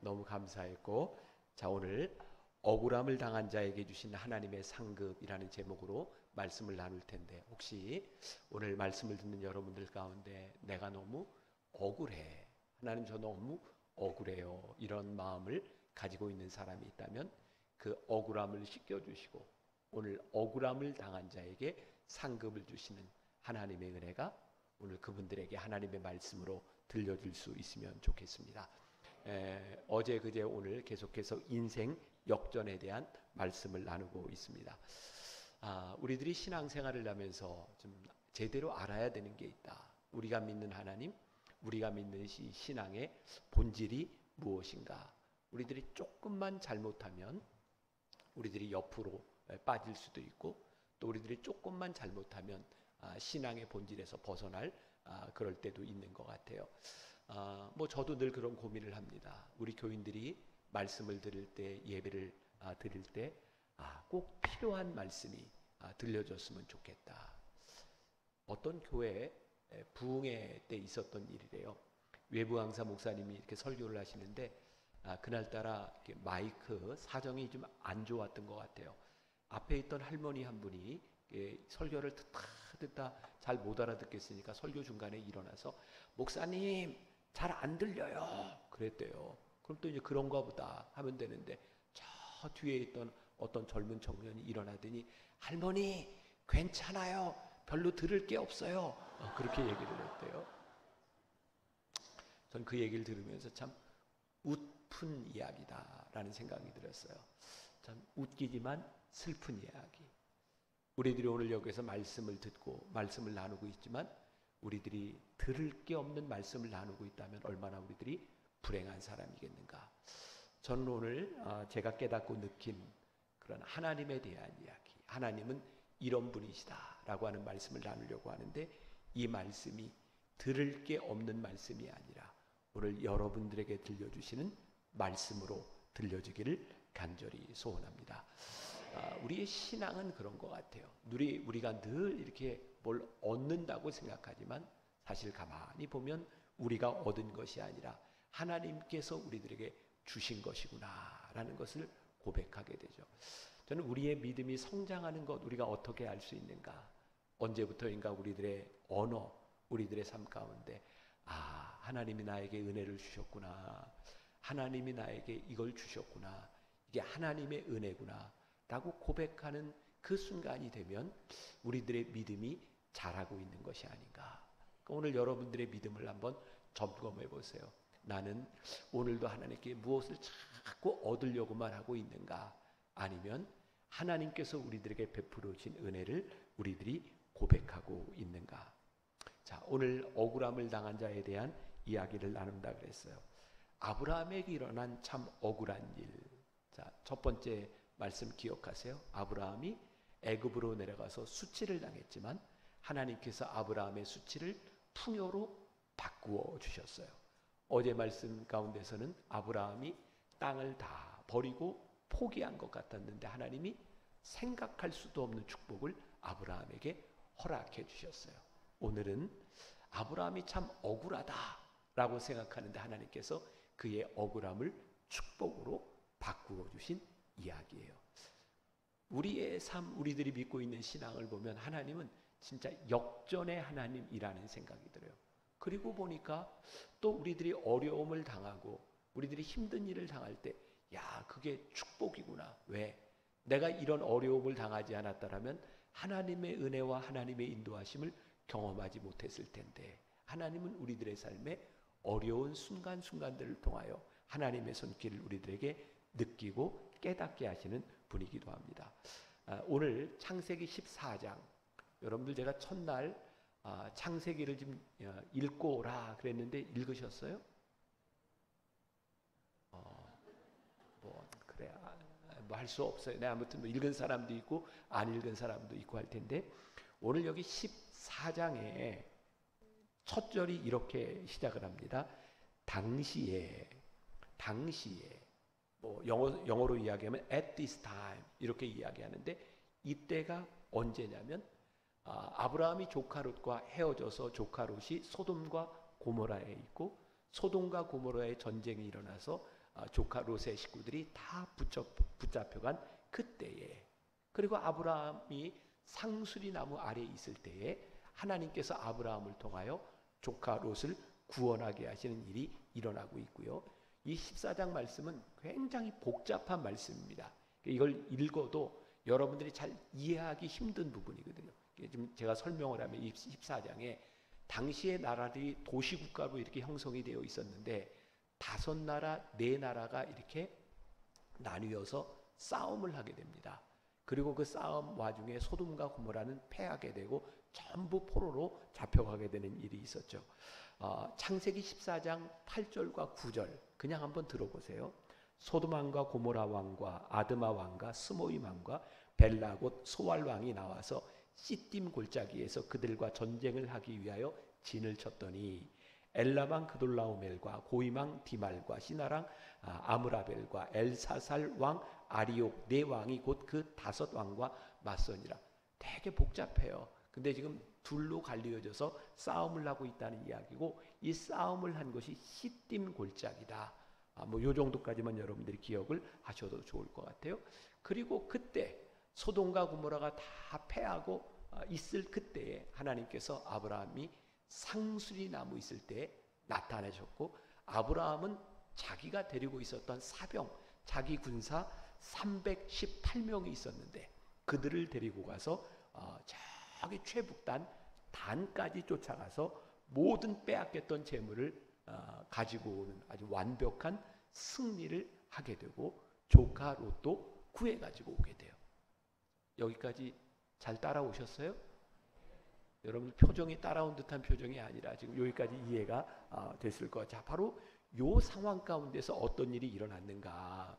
너무 감사했고, 자, 오늘 억울함을 당한 자에게 주신 하나님의 상급이라는 제목으로 말씀을 나눌 텐데, 혹시 오늘 말씀을 듣는 여러분들 가운데 내가 너무 억울해, 하나님 저 너무 억울해요, 이런 마음을 가지고 있는 사람이 있다면 그 억울함을 씻겨주시고 오늘 억울함을 당한 자에게 상급을 주시는 하나님의 은혜가 오늘 그분들에게 하나님의 말씀으로 들려줄 수 있으면 좋겠습니다. 어제 그제 오늘 계속해서 인생 역전에 대한 말씀을 나누고 있습니다. 우리들이 신앙생활을 하면서 좀 제대로 알아야 되는 게 있다. 우리가 믿는 하나님, 우리가 믿는 신앙의 본질이 무엇인가. 우리들이 조금만 잘못하면 우리들이 옆으로 빠질 수도 있고, 또 우리들이 조금만 잘못하면 신앙의 본질에서 벗어날 그럴 때도 있는 것 같아요. 뭐 저도 늘 그런 고민을 합니다. 우리 교인들이 말씀을 들을 때, 예배를 드릴 때 꼭 필요한 말씀이 들려줬으면 좋겠다. 어떤 교회 부흥회 때 있었던 일이래요. 외부 강사 목사님이 이렇게 설교를 하시는데 그날따라 이렇게 마이크 사정이 좀 안 좋았던 것 같아요. 앞에 있던 할머니 한 분이 설교를 듣다 잘 못 알아듣겠으니까 설교 중간에 일어나서 목사님 잘 안 들려요 그랬대요. 그럼 또 이제 그런가 보다 하면 되는데, 저 뒤에 있던 어떤 젊은 청년이 일어나더니 할머니 괜찮아요, 별로 들을 게 없어요, 그렇게 얘기를 했대요. 전 그 얘기를 들으면서 참 웃픈 이야기다라는 생각이 들었어요. 참 웃기지만 슬픈 이야기. 우리들이 오늘 여기서 말씀을 듣고 말씀을 나누고 있지만 우리들이 들을 게 없는 말씀을 나누고 있다면 얼마나 우리들이 불행한 사람이겠는가. 저는 오늘 제가 깨닫고 느낀 그런 하나님에 대한 이야기, 하나님은 이런 분이시다라고 하는 말씀을 나누려고 하는데, 이 말씀이 들을 게 없는 말씀이 아니라 오늘 여러분들에게 들려주시는 말씀으로 들려주기를 간절히 소원합니다. 우리의 신앙은 그런 것 같아요. 우리가 늘 이렇게 뭘 얻는다고 생각하지만 사실 가만히 보면 우리가 얻은 것이 아니라 하나님께서 우리들에게 주신 것이구나라는 것을 고백하게 되죠. 저는 우리의 믿음이 성장하는 것, 우리가 어떻게 알 수 있는가? 언제부터인가 우리들의 언어, 우리들의 삶 가운데 하나님이 나에게 은혜를 주셨구나, 하나님이 나에게 이걸 주셨구나, 이게 하나님의 은혜구나 라고 고백하는 그 순간이 되면 우리들의 믿음이 자라고 있는 것이 아닌가. 오늘 여러분들의 믿음을 한번 점검해 보세요. 나는 오늘도 하나님께 무엇을 자꾸 얻으려고만 하고 있는가? 아니면 하나님께서 우리들에게 베풀어 주신 은혜를 우리들이 고백하고 있는가? 자, 오늘 억울함을 당한 자에 대한 이야기를 나눈다 그랬어요. 아브라함에게 일어난 참 억울한 일. 자, 첫 번째 말씀 기억하세요. 아브라함이 애굽으로 내려가서 수치를 당했지만 하나님께서 아브라함의 수치를 풍요로 바꾸어 주셨어요. 어제 말씀 가운데서는 아브라함이 땅을 다 버리고 포기한 것 같았는데 하나님이 생각할 수도 없는 축복을 아브라함에게 허락해 주셨어요. 오늘은 아브라함이 참 억울하다라고 생각하는데 하나님께서 그의 억울함을 축복으로 바꾸어 주신 이야기예요. 우리의 삶, 우리들이 믿고 있는 신앙을 보면 하나님은 진짜 역전의 하나님이라는 생각이 들어요. 그리고 보니까 또 우리들이 어려움을 당하고 우리들이 힘든 일을 당할 때, 야, 그게 축복이구나. 왜? 내가 이런 어려움을 당하지 않았다라면 하나님의 은혜와 하나님의 인도하심을 경험하지 못했을 텐데, 하나님은 우리들의 삶에 어려운 순간순간들을 통하여 하나님의 손길을 우리들에게 느끼고 깨닫게 하시는 분이기도 합니다. 오늘 창세기 14장, 여러분들 제가 첫날 창세기를 좀 읽고 오라 그랬는데 읽으셨어요? 뭐 그래, 뭐 할 수 없어요. 네, 아무튼 뭐 읽은 사람도 있고 안 읽은 사람도 있고 할 텐데, 오늘 여기 14장에 첫 절이 이렇게 시작을 합니다. 당시에 뭐 영어로 이야기하면 at this time 이렇게 이야기하는데, 이때가 언제냐면 아브라함이 조카 롯과 헤어져서 조카 롯이 소돔과 고모라에 있고, 소돔과 고모라의 전쟁이 일어나서 조카 롯의 식구들이 다 붙잡혀간 그때에, 그리고 아브라함이 상수리 나무 아래에 있을 때에 하나님께서 아브라함을 통하여 조카 롯을 구원하게 하시는 일이 일어나고 있고요. 이 14장 말씀은 굉장히 복잡한 말씀입니다. 이걸 읽어도 여러분들이 잘 이해하기 힘든 부분이거든요. 지금 제가 설명을 하면 이 14장에 당시의 나라들이 도시국가로 이렇게 형성이 되어 있었는데 5나라, 4나라가 이렇게 나뉘어서 싸움을 하게 됩니다. 그리고 그 싸움 와중에 소돔과 고모라는 패하게 되고 전부 포로로 잡혀가게 되는 일이 있었죠. 창세기 14장 8절과 9절 그냥 한번 들어보세요. 소돔 왕과 고모라 왕과 아드마 왕과 스모임 왕과 벨라 곧 소알 왕이 나와서 시딤 골짜기에서 그들과 전쟁을 하기 위하여 진을 쳤더니 엘라방 그돌라오멜과 고이망 디말과 시나랑 아므라벨과 엘사살 왕 아리옥 4왕이 곧 그 5왕과 맞서니라. 되게 복잡해요. 근데 지금 둘로 갈리어져서 싸움을 하고 있다는 이야기고, 이 싸움을 한 것이 시딤 골짜기다. 요 정도까지만 여러분들이 기억을 하셔도 좋을 것 같아요. 그리고 그때 소돔과 고모라가 다 패하고 있을 그때에 하나님께서 아브라함이 상수리 나무 있을 때에 나타나셨고, 아브라함은 자기가 데리고 있었던 사병, 자기 군사 318명이 있었는데 그들을 데리고 가서 저기 최북단 단까지 쫓아가서 모든 빼앗겼던 재물을 가지고 오는 아주 완벽한 승리를 하게 되고, 조카 롯도 구해 가지고 오게 돼요. 여기까지 잘 따라오셨어요? 여러분 표정이 따라온 듯한 표정이 아니라 지금 여기까지 이해가 됐을 것 같아요. 바로 요 상황 가운데서 어떤 일이 일어났는가.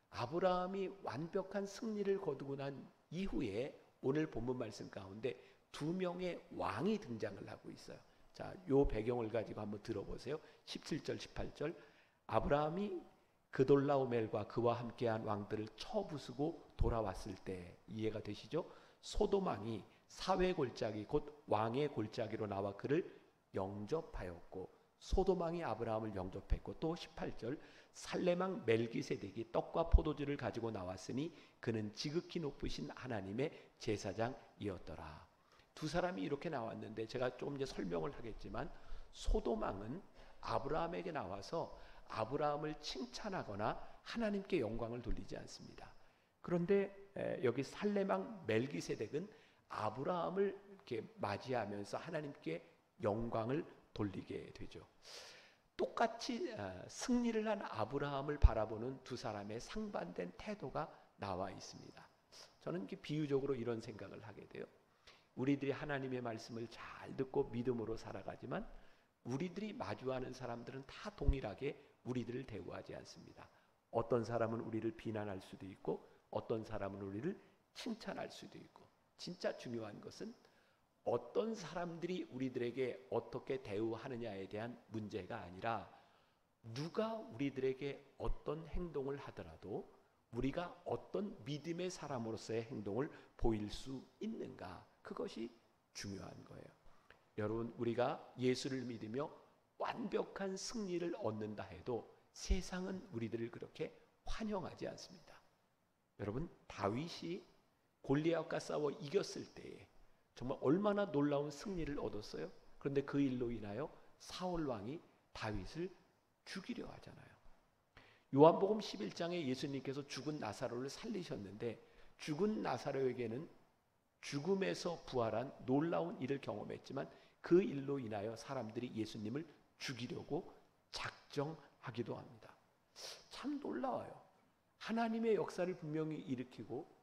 아브라함이 완벽한 승리를 거두고 난 이후에 오늘 본문 말씀 가운데 2명의 왕이 등장을 하고 있어요. 자, 요 배경을 가지고 한번 들어보세요. 17절, 18절. 아브라함이 그돌라오멜과 그와 함께한 왕들을 쳐부수고 돌아왔을 때, 이해가 되시죠? 소돔 왕이 사회 골짜기 곧 왕의 골짜기로 나와 그를 영접하였고, 소돔 왕이 아브라함을 영접했고, 또 18절 살렘 왕 멜기세덱이 떡과 포도주를 가지고 나왔으니 그는 지극히 높으신 하나님의 제사장이었더라. 두 사람이 이렇게 나왔는데 제가 조금 이제 설명을 하겠지만, 소돔 왕은 아브라함에게 나와서 아브라함을 칭찬하거나 하나님께 영광을 돌리지 않습니다. 그런데 여기 살렘 왕 멜기세덱은 아브라함을 이렇게 맞이하면서 하나님께 영광을 돌리게 되죠. 똑같이 승리를 한 아브라함을 바라보는 두 사람의 상반된 태도가 나와 있습니다. 저는 비유적으로 이런 생각을 하게 돼요. 우리들이 하나님의 말씀을 잘 듣고 믿음으로 살아가지만 우리들이 마주하는 사람들은 다 동일하게 우리들을 대우하지 않습니다. 어떤 사람은 우리를 비난할 수도 있고 어떤 사람은 우리를 칭찬할 수도 있고, 진짜 중요한 것은 어떤 사람들이 우리들에게 어떻게 대우하느냐에 대한 문제가 아니라 누가 우리들에게 어떤 행동을 하더라도 우리가 어떤 믿음의 사람으로서의 행동을 보일 수 있는가, 그것이 중요한 거예요. 여러분, 우리가 예수를 믿으며 완벽한 승리를 얻는다 해도 세상은 우리들을 그렇게 환영하지 않습니다. 여러분, 다윗이 골리앗과 싸워 이겼을 때에 정말 얼마나 놀라운 승리를 얻었어요. 그런데 그 일로 인하여 사울 왕이 다윗을 죽이려 하잖아요. 요한복음 11장에 예수님께서 죽은 나사로를 살리셨는데, 죽은 나사로에게는 죽음에서 부활한 놀라운 일을 경험했지만 그 일로 인하여 사람들이 예수님을 죽이려고 작정하기도 합니다. 참 놀라워요. 하나님의 역사를 분명히 일으키고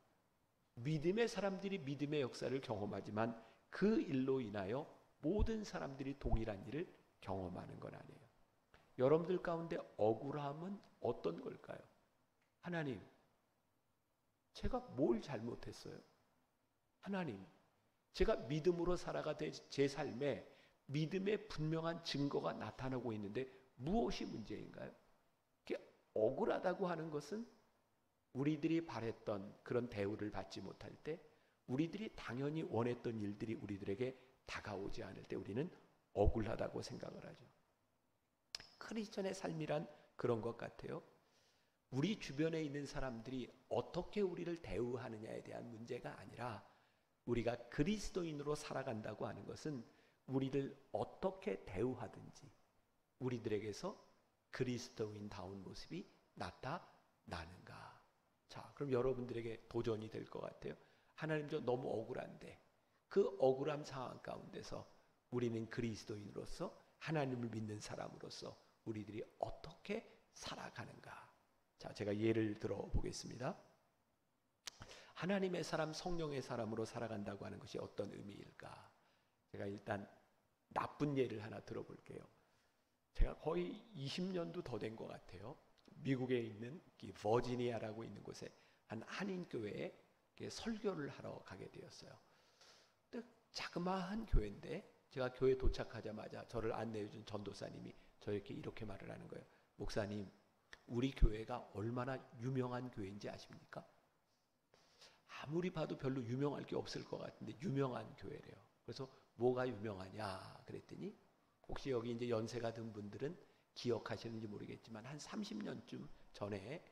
믿음의 사람들이 믿음의 역사를 경험하지만 그 일로 인하여 모든 사람들이 동일한 일을 경험하는 건 아니에요. 여러분들 가운데 억울함은 어떤 걸까요? 하나님, 제가 뭘 잘못했어요? 하나님, 제가 믿음으로 살아가던 제 삶에 믿음의 분명한 증거가 나타나고 있는데 무엇이 문제인가요? 억울하다고 하는 것은 우리들이 바랬던 그런 대우를 받지 못할 때, 우리들이 당연히 원했던 일들이 우리들에게 다가오지 않을 때 우리는 억울하다고 생각을 하죠. 크리스천의 삶이란 그런 것 같아요. 우리 주변에 있는 사람들이 어떻게 우리를 대우하느냐에 대한 문제가 아니라 우리가 그리스도인으로 살아간다고 하는 것은 우리를 어떻게 대우하든지 우리들에게서 그리스도인다운 모습이 나타나는가. 자, 그럼 여러분들에게 도전이 될 것 같아요. 하나님, 저 너무 억울한데 그 억울한 상황 가운데서 우리는 그리스도인으로서 하나님을 믿는 사람으로서 우리들이 어떻게 살아가는가. 자, 제가 예를 들어 보겠습니다. 하나님의 사람, 성령의 사람으로 살아간다고 하는 것이 어떤 의미일까? 제가 일단 나쁜 예를 하나 들어볼게요. 제가 거의 20년도 더 된 것 같아요. 미국에 있는 버지니아라고 있는 곳에 한 한인교회에 설교를 하러 가게 되었어요. 자그마한 교회인데 제가 교회 도착하자마자 저를 안내해준 전도사님이 저에게 이렇게 말을 하는 거예요. 목사님, 우리 교회가 얼마나 유명한 교회인지 아십니까? 아무리 봐도 별로 유명할 게 없을 것 같은데 유명한 교회래요. 그래서 뭐가 유명하냐 그랬더니, 혹시 여기 이제 연세가 든 분들은 기억하시는지 모르겠지만 한 30년쯤 전에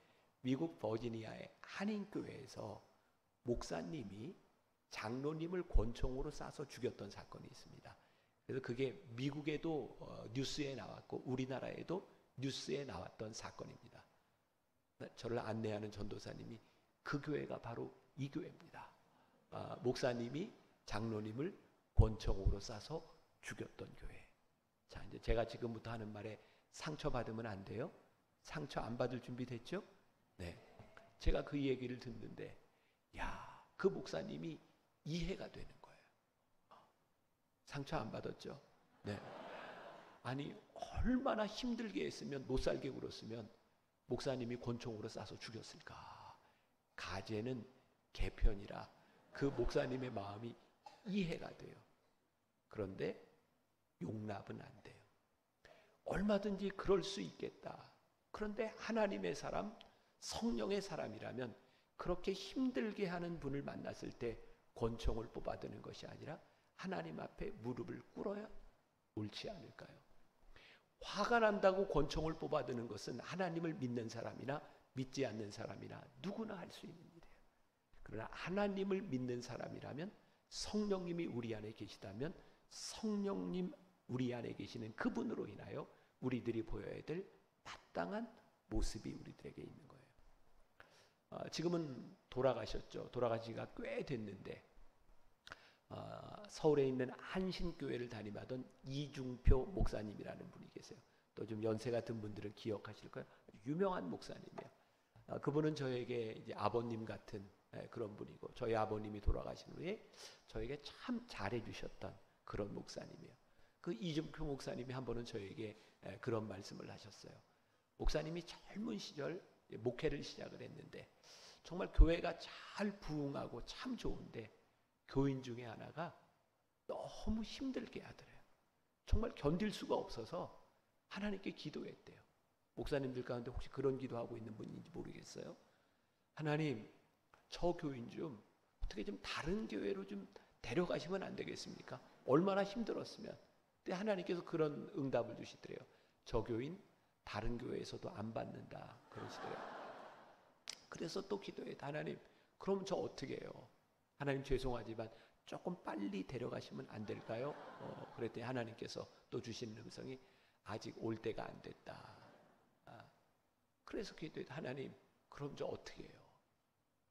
미국 버지니아의 한인교회에서 목사님이 장로님을 권총으로 쏴서 죽였던 사건이 있습니다. 그래서 그게 미국에도 뉴스에 나왔고 우리나라에도 뉴스에 나왔던 사건입니다. 저를 안내하는 전도사님이 그 교회가 바로 이 교회입니다. 목사님이 장로님을 권총으로 쏴서 죽였던 교회. 자, 이제 제가 지금부터 하는 말에 상처받으면 안 돼요. 상처 안 받을 준비 됐죠? 네. 제가 그 얘기를 듣는데, 야, 그 목사님이 이해가 되는 거예요. 상처 안 받았죠? 네. 아니, 얼마나 힘들게 했으면, 못 살게 굴었으면 목사님이 권총으로 쏴서 죽였을까. 가제는 개편이라 그 목사님의 마음이 이해가 돼요. 그런데 용납은 안 돼요. 얼마든지 그럴 수 있겠다. 그런데 하나님의 사람, 성령의 사람이라면 그렇게 힘들게 하는 분을 만났을 때 권총을 뽑아드는 것이 아니라 하나님 앞에 무릎을 꿇어야 옳지 않을까요? 화가 난다고 권총을 뽑아드는 것은 하나님을 믿는 사람이나 믿지 않는 사람이나 누구나 할 수 있는 일이에요. 그러나 하나님을 믿는 사람이라면, 성령님이 우리 안에 계시다면 성령님 우리 안에 계시는 그분으로 인하여 우리들이 보여야 될 마땅한 모습이 우리들에게 있는 거예요. 지금은 돌아가셨죠. 돌아가시기가 꽤 됐는데 서울에 있는 한신교회를 담임하던 이중표 목사님이라는 분이 계세요. 또 좀 연세가 든 분들은 기억하실 거예요. 유명한 목사님이에요. 그분은 저에게 이제 아버님 같은 그런 분이고, 저희 아버님이 돌아가신 후에 저에게 참 잘해주셨던 그런 목사님이에요. 그 이중표 목사님이 한 번은 저에게 그런 말씀을 하셨어요. 목사님이 젊은 시절 목회를 시작을 했는데 정말 교회가 잘 부흥하고 참 좋은데 교인 중에 하나가 너무 힘들게 하더래요. 정말 견딜 수가 없어서 하나님께 기도했대요. 목사님들 가운데 혹시 그런 기도하고 있는 분인지 모르겠어요. 하나님, 저 교인 좀 어떻게 좀 다른 교회로 좀 데려가시면 안 되겠습니까? 얼마나 힘들었으면. 근데 하나님께서 그런 응답을 주시더래요. 저 교인 다른 교회에서도 안 받는다 그러시더래요. 그래서 또 기도해요. 하나님, 그럼 저 어떻게 해요? 하나님, 죄송하지만 조금 빨리 데려가시면 안 될까요? 그랬더니 하나님께서 또 주시는 음성이 아직 올 때가 안 됐다. 그래서 기도해요. 하나님, 그럼 저 어떻게 해요?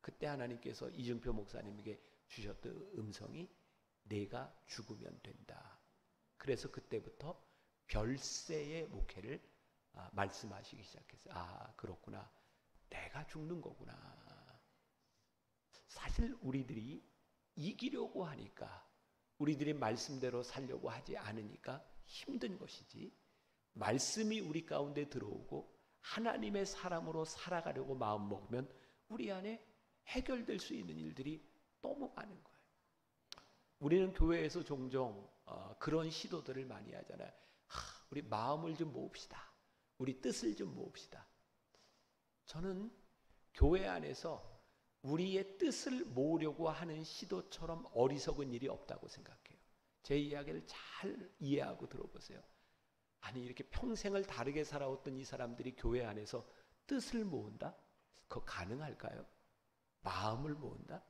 그때 하나님께서 이중표 목사님에게 주셨던 음성이 내가 죽으면 된다. 그래서 그때부터 별세의 목회를 말씀하시기 시작했어요. 아, 그렇구나. 내가 죽는 거구나. 사실 우리들이 이기려고 하니까, 우리들이 말씀대로 살려고 하지 않으니까 힘든 것이지, 말씀이 우리 가운데 들어오고 하나님의 사람으로 살아가려고 마음먹으면 우리 안에 해결될 수 있는 일들이 너무 많은 거예요. 우리는 교회에서 종종 그런 시도들을 많이 하잖아요. 우리 마음을 좀 모읍시다. 우리 뜻을 좀 모읍시다. 저는 교회 안에서 우리의 뜻을 모으려고 하는 시도처럼 어리석은 일이 없다고 생각해요. 제 이야기를 잘 이해하고 들어보세요. 아니, 이렇게 평생을 다르게 살아왔던 이 사람들이 교회 안에서 뜻을 모은다? 그거 가능할까요? 마음을 모은다?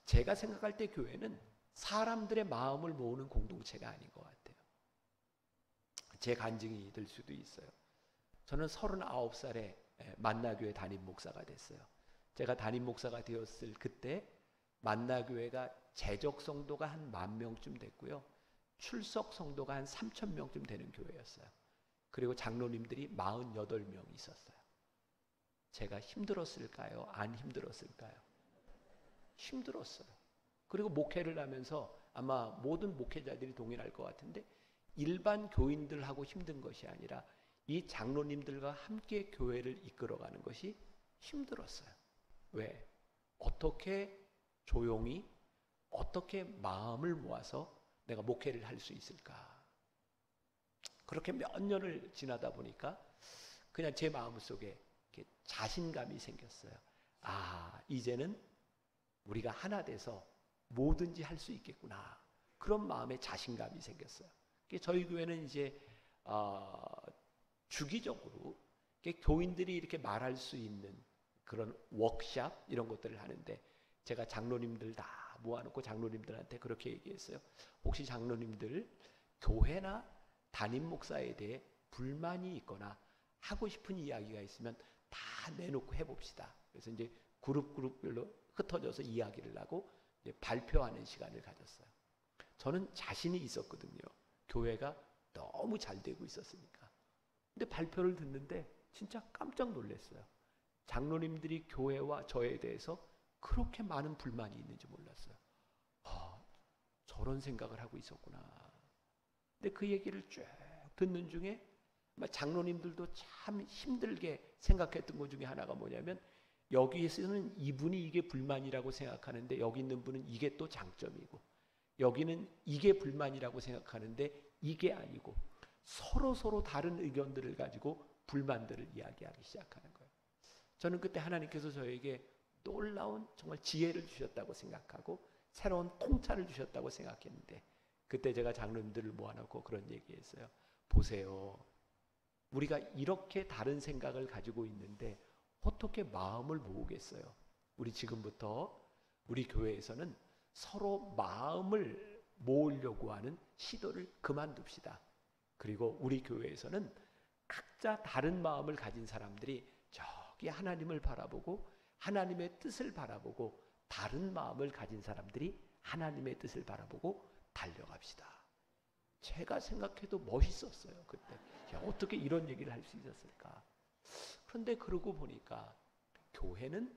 제가 생각할 때 교회는 사람들의 마음을 모으는 공동체가 아닌 것 같아요. 제 간증이 될 수도 있어요. 저는 39살에 만나교회 담임 목사가 됐어요. 제가 담임 목사가 되었을 그때 만나교회가 재적 성도가 한 10,000명쯤 됐고요. 출석 성도가 한 3,000명쯤 되는 교회였어요. 그리고 장로님들이 48명 있었어요. 제가 힘들었을까요? 안 힘들었을까요? 힘들었어요. 그리고 목회를 하면서 아마 모든 목회자들이 동일할 것 같은데 일반 교인들하고 힘든 것이 아니라 이 장로님들과 함께 교회를 이끌어가는 것이 힘들었어요. 왜? 어떻게 조용히 어떻게 마음을 모아서 내가 목회를 할 수 있을까? 그렇게 몇 년을 지나다 보니까 그냥 제 마음속에 이렇게 자신감이 생겼어요. 아, 이제는 우리가 하나 돼서 뭐든지 할 수 있겠구나. 그런 마음에 자신감이 생겼어요. 저희 교회는 이제 주기적으로 교인들이 이렇게 말할 수 있는 그런 워크샵 이런 것들을 하는데 제가 장로님들 다 모아놓고 장로님들한테 그렇게 얘기했어요. 혹시 장로님들 교회나 담임 목사에 대해 불만이 있거나 하고 싶은 이야기가 있으면 다 내놓고 해봅시다. 그래서 이제 그룹별로 흩어져서 이야기를 하고 이제 발표하는 시간을 가졌어요. 저는 자신이 있었거든요. 교회가 너무 잘 되고 있었으니까. 근데 발표를 듣는데 진짜 깜짝 놀랐어요. 장로님들이 교회와 저에 대해서 그렇게 많은 불만이 있는지 몰랐어요. 아, 저런 생각을 하고 있었구나. 근데 그 얘기를 쭉 듣는 중에 장로님들도 참 힘들게 생각했던 것 중에 하나가 뭐냐면 여기에서는 이분이 이게 불만이라고 생각하는데 여기 있는 분은 이게 또 장점이고 여기는 이게 불만이라고 생각하는데 이게 아니고 서로 다른 의견들을 가지고 불만들을 이야기하기 시작하는 거예요. 저는 그때 하나님께서 저에게 놀라운 정말 지혜를 주셨다고 생각하고 새로운 통찰을 주셨다고 생각했는데 그때 제가 장로님들을 모아놓고 그런 얘기했어요. 보세요. 우리가 이렇게 다른 생각을 가지고 있는데 어떻게 마음을 모으겠어요? 우리 지금부터 우리 교회에서는 서로 마음을 모으려고 하는 시도를 그만둡시다. 그리고 우리 교회에서는 각자 다른 마음을 가진 사람들이 저기 하나님을 바라보고 하나님의 뜻을 바라보고 다른 마음을 가진 사람들이 하나님의 뜻을 바라보고 달려갑시다. 제가 생각해도 멋있었어요. 그때 어떻게 이런 얘기를 할 수 있었을까? 그런데 그러고 보니까 교회는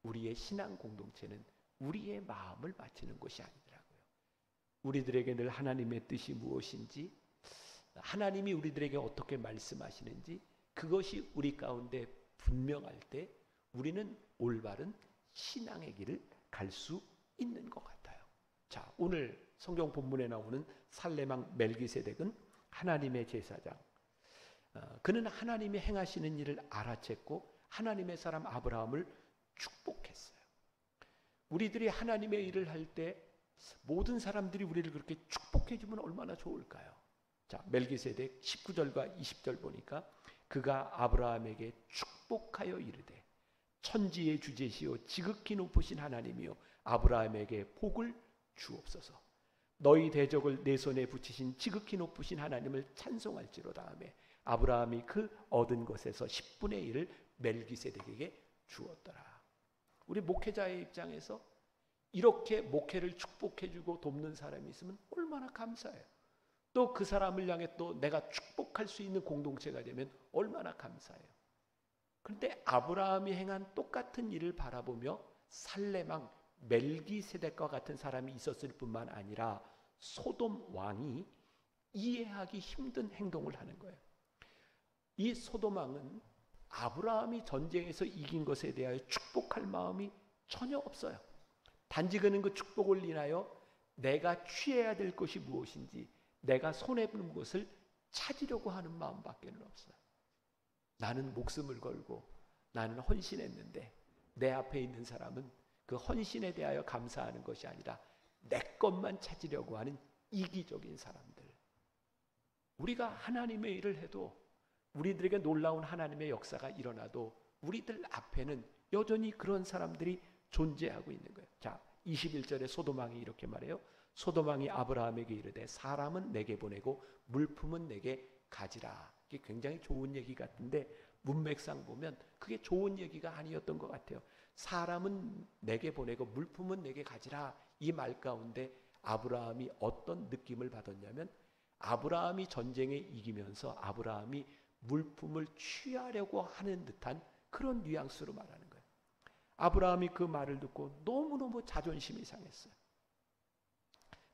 우리의 신앙 공동체는 우리의 마음을 바치는 것이 아니더라고요. 우리들에게 늘 하나님의 뜻이 무엇인지 하나님이 우리들에게 어떻게 말씀하시는지 그것이 우리 가운데 분명할 때 우리는 올바른 신앙의 길을 갈 수 있는 것 같아요. 자, 오늘 성경 본문에 나오는 살레망 멜기세덱은 하나님의 제사장. 그는 하나님이 행하시는 일을 알아챘고 하나님의 사람 아브라함을 축복했어요. 우리들이 하나님의 일을 할 때 모든 사람들이 우리를 그렇게 축복해 주면 얼마나 좋을까요? 자, 멜기세덱 19절과 20절 보니까 그가 아브라함에게 축복하여 이르되 천지의 주제시요 지극히 높으신 하나님이요 아브라함에게 복을 주옵소서. 너희 대적을 내 손에 붙이신 지극히 높으신 하나님을 찬송할지로다 하며 아브라함이 그 얻은 것에서 10분의 1을 멜기세덱에게 주었더라. 우리 목회자의 입장에서 이렇게 목회를 축복해주고 돕는 사람이 있으면 얼마나 감사해요. 또 그 사람을 향해 또 내가 축복할 수 있는 공동체가 되면 얼마나 감사해요. 그런데 아브라함이 행한 똑같은 일을 바라보며 살레망 멜기세덱과 같은 사람이 있었을 뿐만 아니라 소돔 왕이 이해하기 힘든 행동을 하는 거예요. 이 소돔 왕은 아브라함이 전쟁에서 이긴 것에 대하여 축복할 마음이 전혀 없어요. 단지 그는 그 축복을 인하여 내가 취해야 될 것이 무엇인지 내가 손해보는 것을 찾으려고 하는 마음밖에 없어요. 나는 목숨을 걸고 나는 헌신했는데 내 앞에 있는 사람은 그 헌신에 대하여 감사하는 것이 아니라 내 것만 찾으려고 하는 이기적인 사람들. 우리가 하나님의 일을 해도 우리들에게 놀라운 하나님의 역사가 일어나도 우리들 앞에는 여전히 그런 사람들이 존재하고 있는 거예요. 자, 21절에 소돔왕이 이렇게 말해요. 소돔왕이 아브라함에게 이르되 사람은 내게 보내고 물품은 내게 가지라. 이게 굉장히 좋은 얘기 같은데 문맥상 보면 그게 좋은 얘기가 아니었던 것 같아요. 사람은 내게 보내고 물품은 내게 가지라. 이 말 가운데 아브라함이 어떤 느낌을 받았냐면 아브라함이 전쟁에 이기면서 아브라함이 물품을 취하려고 하는 듯한 그런 뉘앙스로 말하는 거예요. 아브라함이 그 말을 듣고 너무너무 자존심이 상했어요.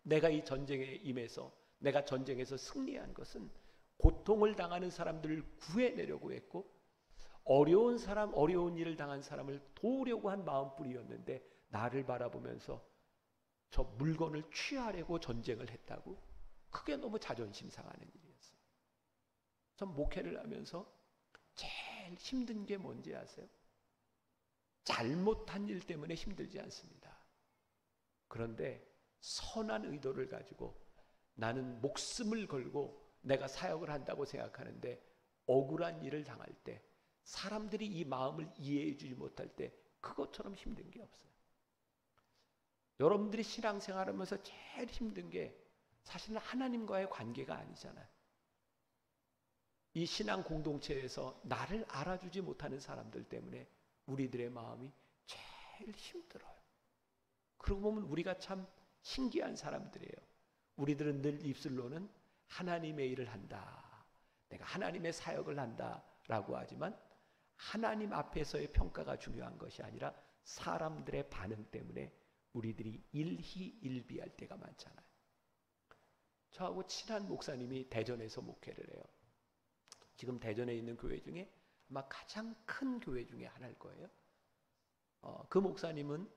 내가 이 전쟁에 임해서 내가 전쟁에서 승리한 것은 고통을 당하는 사람들을 구해내려고 했고 어려운 사람, 어려운 일을 당한 사람을 도우려고 한 마음뿐이었는데 나를 바라보면서 저 물건을 취하려고 전쟁을 했다고? 그게 너무 자존심 상하는 일이었어요. 전 목회를 하면서 제일 힘든 게 뭔지 아세요? 잘못한 일 때문에 힘들지 않습니다. 그런데 선한 의도를 가지고 나는 목숨을 걸고 내가 사역을 한다고 생각하는데 억울한 일을 당할 때 사람들이 이 마음을 이해해 주지 못할 때 그것처럼 힘든 게 없어요. 여러분들이 신앙생활하면서 제일 힘든 게 사실은 하나님과의 관계가 아니잖아요. 이 신앙 공동체에서 나를 알아주지 못하는 사람들 때문에 우리들의 마음이 제일 힘들어요. 그러고 보면 우리가 참 신기한 사람들이에요. 우리들은 늘 입술로는 하나님의 일을 한다, 내가 하나님의 사역을 한다 라고 하지만 하나님 앞에서의 평가가 중요한 것이 아니라 사람들의 반응 때문에 우리들이 일희일비할 때가 많잖아요. 저하고 친한 목사님이 대전에서 목회를 해요. 지금 대전에 있는 교회 중에 아마 가장 큰 교회 중에 하나일 거예요. 그 목사님은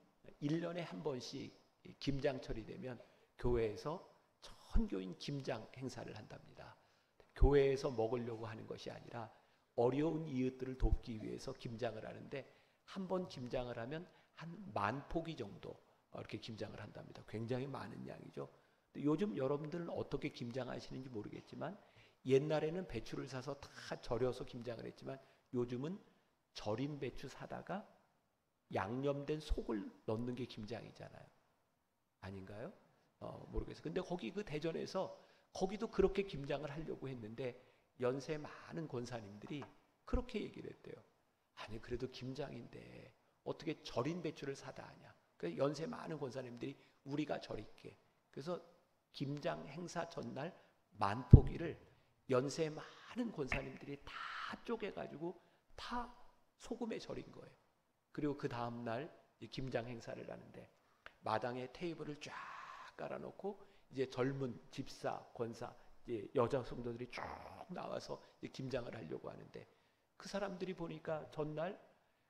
1년에 한 번씩 김장철이 되면 교회에서 선교인 김장 행사를 한답니다. 교회에서 먹으려고 하는 것이 아니라 어려운 이웃들을 돕기 위해서 김장을 하는데 한 번 김장을 하면 한 10,000포기 정도 이렇게 김장을 한답니다. 굉장히 많은 양이죠. 요즘 여러분들은 어떻게 김장하시는지 모르겠지만 옛날에는 배추를 사서 다 절여서 김장을 했지만 요즘은 절인 배추 사다가 양념된 속을 넣는 게 김장이잖아요. 아닌가요? 모르겠어요. 근데 거기 그 대전에서 거기도 그렇게 김장을 하려고 했는데 연세 많은 권사님들이 그렇게 얘기를 했대요. 아니 그래도 김장인데 어떻게 절인 배추를 사다 하냐. 그래서 연세 많은 권사님들이 우리가 절일게. 그래서 김장 행사 전날 10,000포기를 연세 많은 권사님들이 다 쪼개가지고 다 소금에 절인 거예요. 그리고 그 다음날 김장 행사를 하는데 마당에 테이블을 쫙 깔아놓고 이제 젊은 집사, 권사, 이제 여자 성도들이 쭉 나와서 이제 김장을 하려고 하는데 그 사람들이 보니까 전날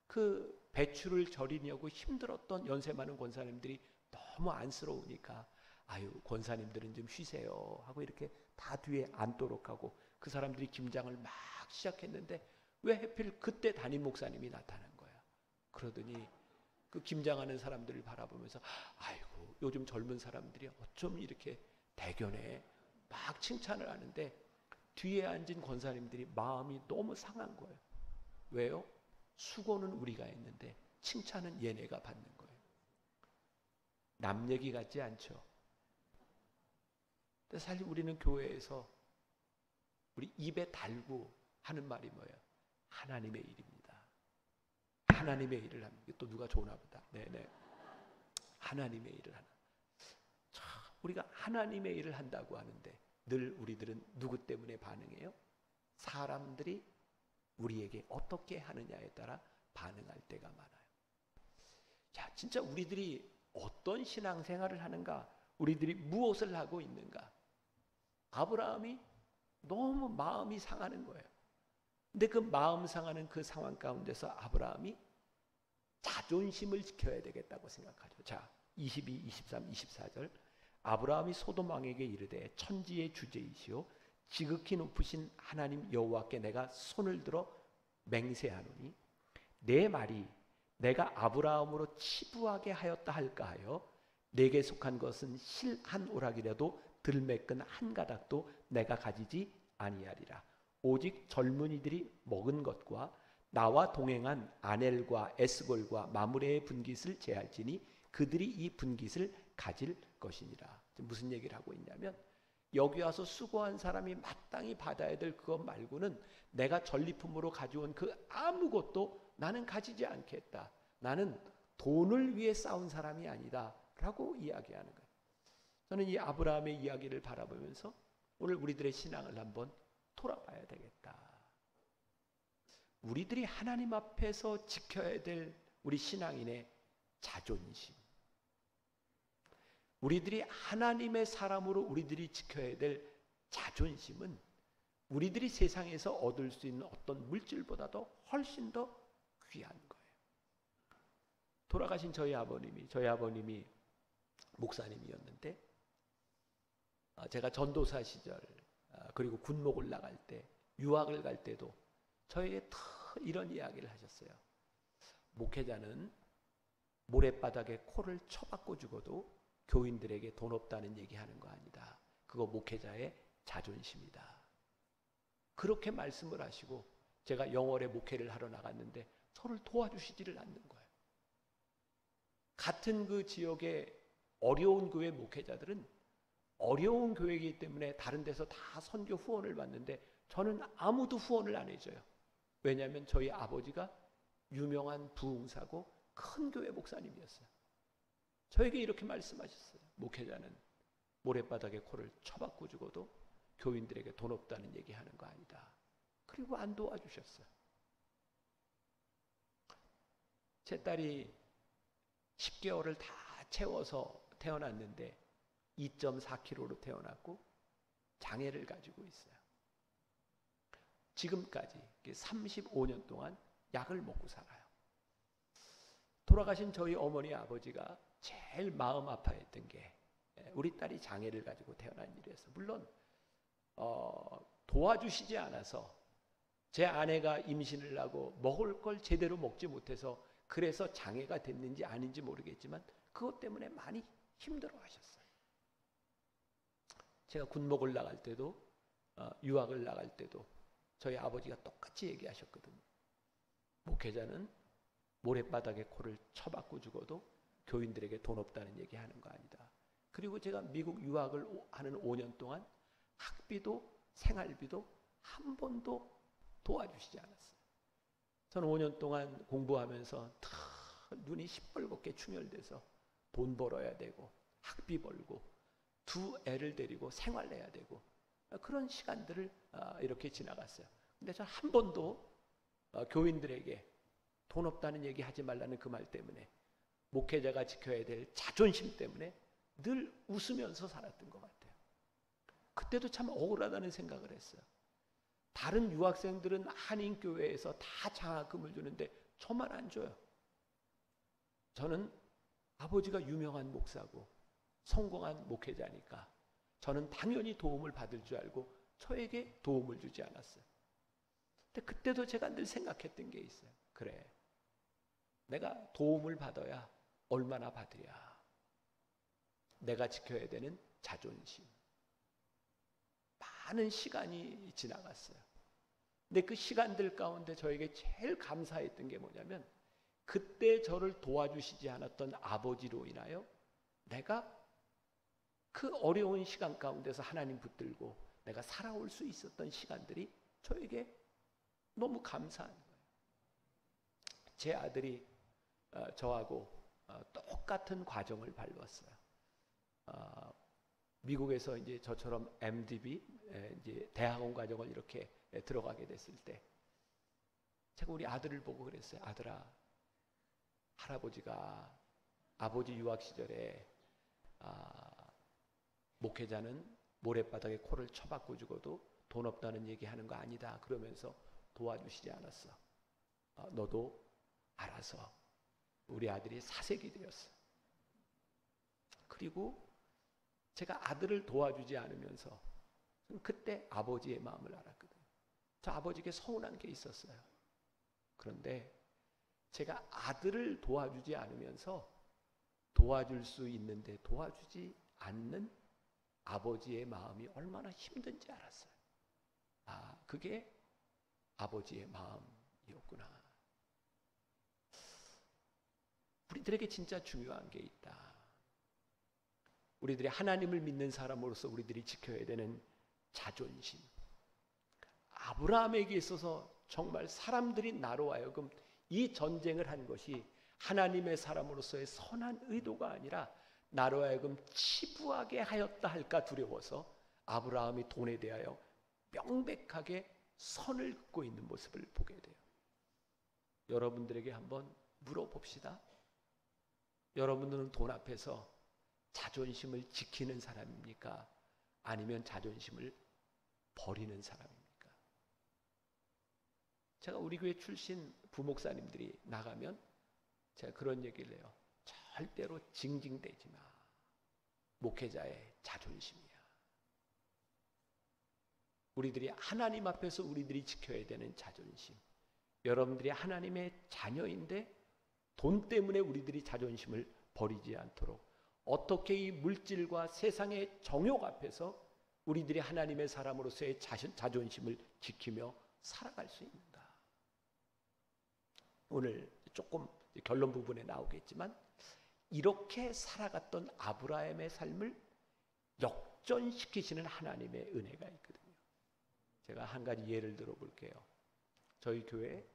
그 배추를 절이려고 힘들었던 연세 많은 권사님들이 너무 안쓰러우니까 아유 권사님들은 좀 쉬세요 하고 이렇게 다 뒤에 앉도록 하고 그 사람들이 김장을 막 시작했는데 왜 하필 그때 담임 목사님이 나타난 거야. 그러더니 그 김장하는 사람들을 바라보면서 아이고 요즘 젊은 사람들이 어쩜 이렇게 대견해 막 칭찬을 하는데 뒤에 앉은 권사님들이 마음이 너무 상한 거예요. 왜요? 수고는 우리가 했는데 칭찬은 얘네가 받는 거예요. 남 얘기 같지 않죠? 근데 사실 우리는 교회에서 우리 입에 달고 하는 말이 뭐예요? 하나님의 일입니다. 하나님의 일을 하는 게 또 누가 좋나 보다. 네네. 하나님의 일을 하는. 참 우리가 하나님의 일을 한다고 하는데 늘 우리들은 누구 때문에 반응해요? 사람들이 우리에게 어떻게 하느냐에 따라 반응할 때가 많아요. 자, 진짜 우리들이 어떤 신앙생활을 하는가? 우리들이 무엇을 하고 있는가? 아브라함이 너무 마음이 상하는 거예요. 근데 그 마음 상하는 그 상황 가운데서 아브라함이 자존심을 지켜야 되겠다고 생각하죠. 자, 22, 23, 24절 아브라함이 소돔 왕에게 이르되 천지의 주제이시오 지극히 높으신 하나님 여호와께 내가 손을 들어 맹세하노니 내 말이 내가 아브라함으로 치부하게 하였다 할까 하여 내게 속한 것은 실 한 오락이라도 들매끈 한 가닥도 내가 가지지 아니하리라. 오직 젊은이들이 먹은 것과 나와 동행한 아넬과 에스골과 마므레의 분깃을 제할지니 그들이 이 분깃을 가질 것이니라. 무슨 얘기를 하고 있냐면 여기 와서 수고한 사람이 마땅히 받아야 될 그것 말고는 내가 전리품으로 가져온 그 아무것도 나는 가지지 않겠다. 나는 돈을 위해 싸운 사람이 아니다 라고 이야기하는 거예요. 저는 이 아브라함의 이야기를 바라보면서 오늘 우리들의 신앙을 한번 돌아봐야 되겠다. 우리들이 하나님 앞에서 지켜야 될 우리 신앙인의 자존심, 우리들이 하나님의 사람으로 우리들이 지켜야 될 자존심은 우리들이 세상에서 얻을 수 있는 어떤 물질보다도 훨씬 더 귀한 거예요. 돌아가신 저희 아버님이 목사님이었는데 제가 전도사 시절 그리고 군목을 나갈 때 유학을 갈 때도 저에게 이런 이야기를 하셨어요. 목회자는 모래바닥에 코를 쳐박고 죽어도 교인들에게 돈 없다는 얘기하는 거 아니다. 그거 목회자의 자존심이다. 그렇게 말씀을 하시고 제가 영월에 목회를 하러 나갔는데 저를 도와주시지를 않는 거예요. 같은 그 지역의 어려운 교회 목회자들은 어려운 교회이기 때문에 다른 데서 다 선교 후원을 받는데 저는 아무도 후원을 안 해줘요. 왜냐하면 저희 아버지가 유명한 부흥사고 큰 교회 목사님이었어요. 저에게 이렇게 말씀하셨어요. 목회자는 모래바닥에 코를 쳐박고 죽어도 교인들에게 돈 없다는 얘기하는 거 아니다. 그리고 안 도와주셨어요. 제 딸이 10개월을 다 채워서 태어났는데 2.4kg로 태어났고 장애를 가지고 있어요. 지금까지 35년 동안 약을 먹고 살아요. 돌아가신 저희 어머니 아버지가 제일 마음 아파했던 게 우리 딸이 장애를 가지고 태어난 일이었어요. 물론 도와주시지 않아서 제 아내가 임신을 하고 먹을 걸 제대로 먹지 못해서 그래서 장애가 됐는지 아닌지 모르겠지만 그것 때문에 많이 힘들어하셨어요. 제가 군목을 나갈 때도 유학을 나갈 때도 저희 아버지가 똑같이 얘기하셨거든요. 목회자는 모래바닥에 코를 쳐박고 죽어도 교인들에게 돈 없다는 얘기하는 거 아니다. 그리고 제가 미국 유학을 하는 5년 동안 학비도 생활비도 한 번도 도와주시지 않았어요. 저는 5년 동안 공부하면서 눈이 시뻘겋게 충혈돼서 돈 벌어야 되고 학비 벌고 두 애를 데리고 생활해야 되고 그런 시간들을 이렇게 지나갔어요. 근데 저는 한 번도 교인들에게 돈 없다는 얘기 하지 말라는 그 말 때문에 목회자가 지켜야 될 자존심 때문에 늘 웃으면서 살았던 것 같아요. 그때도 참 억울하다는 생각을 했어요. 다른 유학생들은 한인교회에서 다 장학금을 주는데 저만 안 줘요. 저는 아버지가 유명한 목사고 성공한 목회자니까 저는 당연히 도움을 받을 줄 알고 저에게 도움을 주지 않았어요. 근데 그때도 제가 늘 생각했던 게 있어요. 그래, 내가 도움을 받아야 얼마나 받으랴. 내가 지켜야 되는 자존심. 많은 시간이 지나갔어요. 근데 그 시간들 가운데 저에게 제일 감사했던 게 뭐냐면 그때 저를 도와주시지 않았던 아버지로 인하여 내가 그 어려운 시간 가운데서 하나님 붙들고 내가 살아올 수 있었던 시간들이 저에게 너무 감사한 거예요. 제 아들이 저하고 똑같은 과정을 밟았어요. 미국에서 이제 저처럼 MDB 이제 대학원 과정을 이렇게 들어가게 됐을 때 제가 우리 아들을 보고 그랬어요. 아들아, 할아버지가 아버지 유학 시절에 목회자는 모래바닥에 코를 쳐박고 죽어도 돈 없다는 얘기하는 거 아니다. 그러면서 도와주시지 않았어. 너도 알아서. 우리 아들이 사색이 되었어. 그리고 제가 아들을 도와주지 않으면서 그때 아버지의 마음을 알았거든요. 저 아버지에게 서운한 게 있었어요. 그런데 제가 아들을 도와주지 않으면서 도와줄 수 있는데 도와주지 않는 아버지의 마음이 얼마나 힘든지 알았어요. 아, 그게 아버지의 마음이었구나. 우리들에게 진짜 중요한 게 있다. 우리들이 하나님을 믿는 사람으로서 우리들이 지켜야 되는 자존심. 아브라함에게 있어서 정말 사람들이 나로 하여금 이 전쟁을 한 것이 하나님의 사람으로서의 선한 의도가 아니라 나로 하여금 치부하게 하였다 할까 두려워서 아브라함이 돈에 대하여 명백하게 선을 긋고 있는 모습을 보게 돼요. 여러분들에게 한번 물어봅시다. 여러분들은 돈 앞에서 자존심을 지키는 사람입니까? 아니면 자존심을 버리는 사람입니까? 제가 우리 교회 출신 부목사님들이 나가면 제가 그런 얘기를 해요. 절대로 징징대지 마. 목회자의 자존심이야. 우리들이 하나님 앞에서 우리들이 지켜야 되는 자존심. 여러분들이 하나님의 자녀인데 돈 때문에 우리들이 자존심을 버리지 않도록 어떻게 이 물질과 세상의 정욕 앞에서 우리들이 하나님의 사람으로서의 자존심을 지키며 살아갈 수 있는가. 오늘 조금 결론 부분에 나오겠지만 이렇게 살아갔던 아브라함의 삶을 역전시키시는 하나님의 은혜가 있거든요. 제가 한 가지 예를 들어 볼게요. 저희 교회에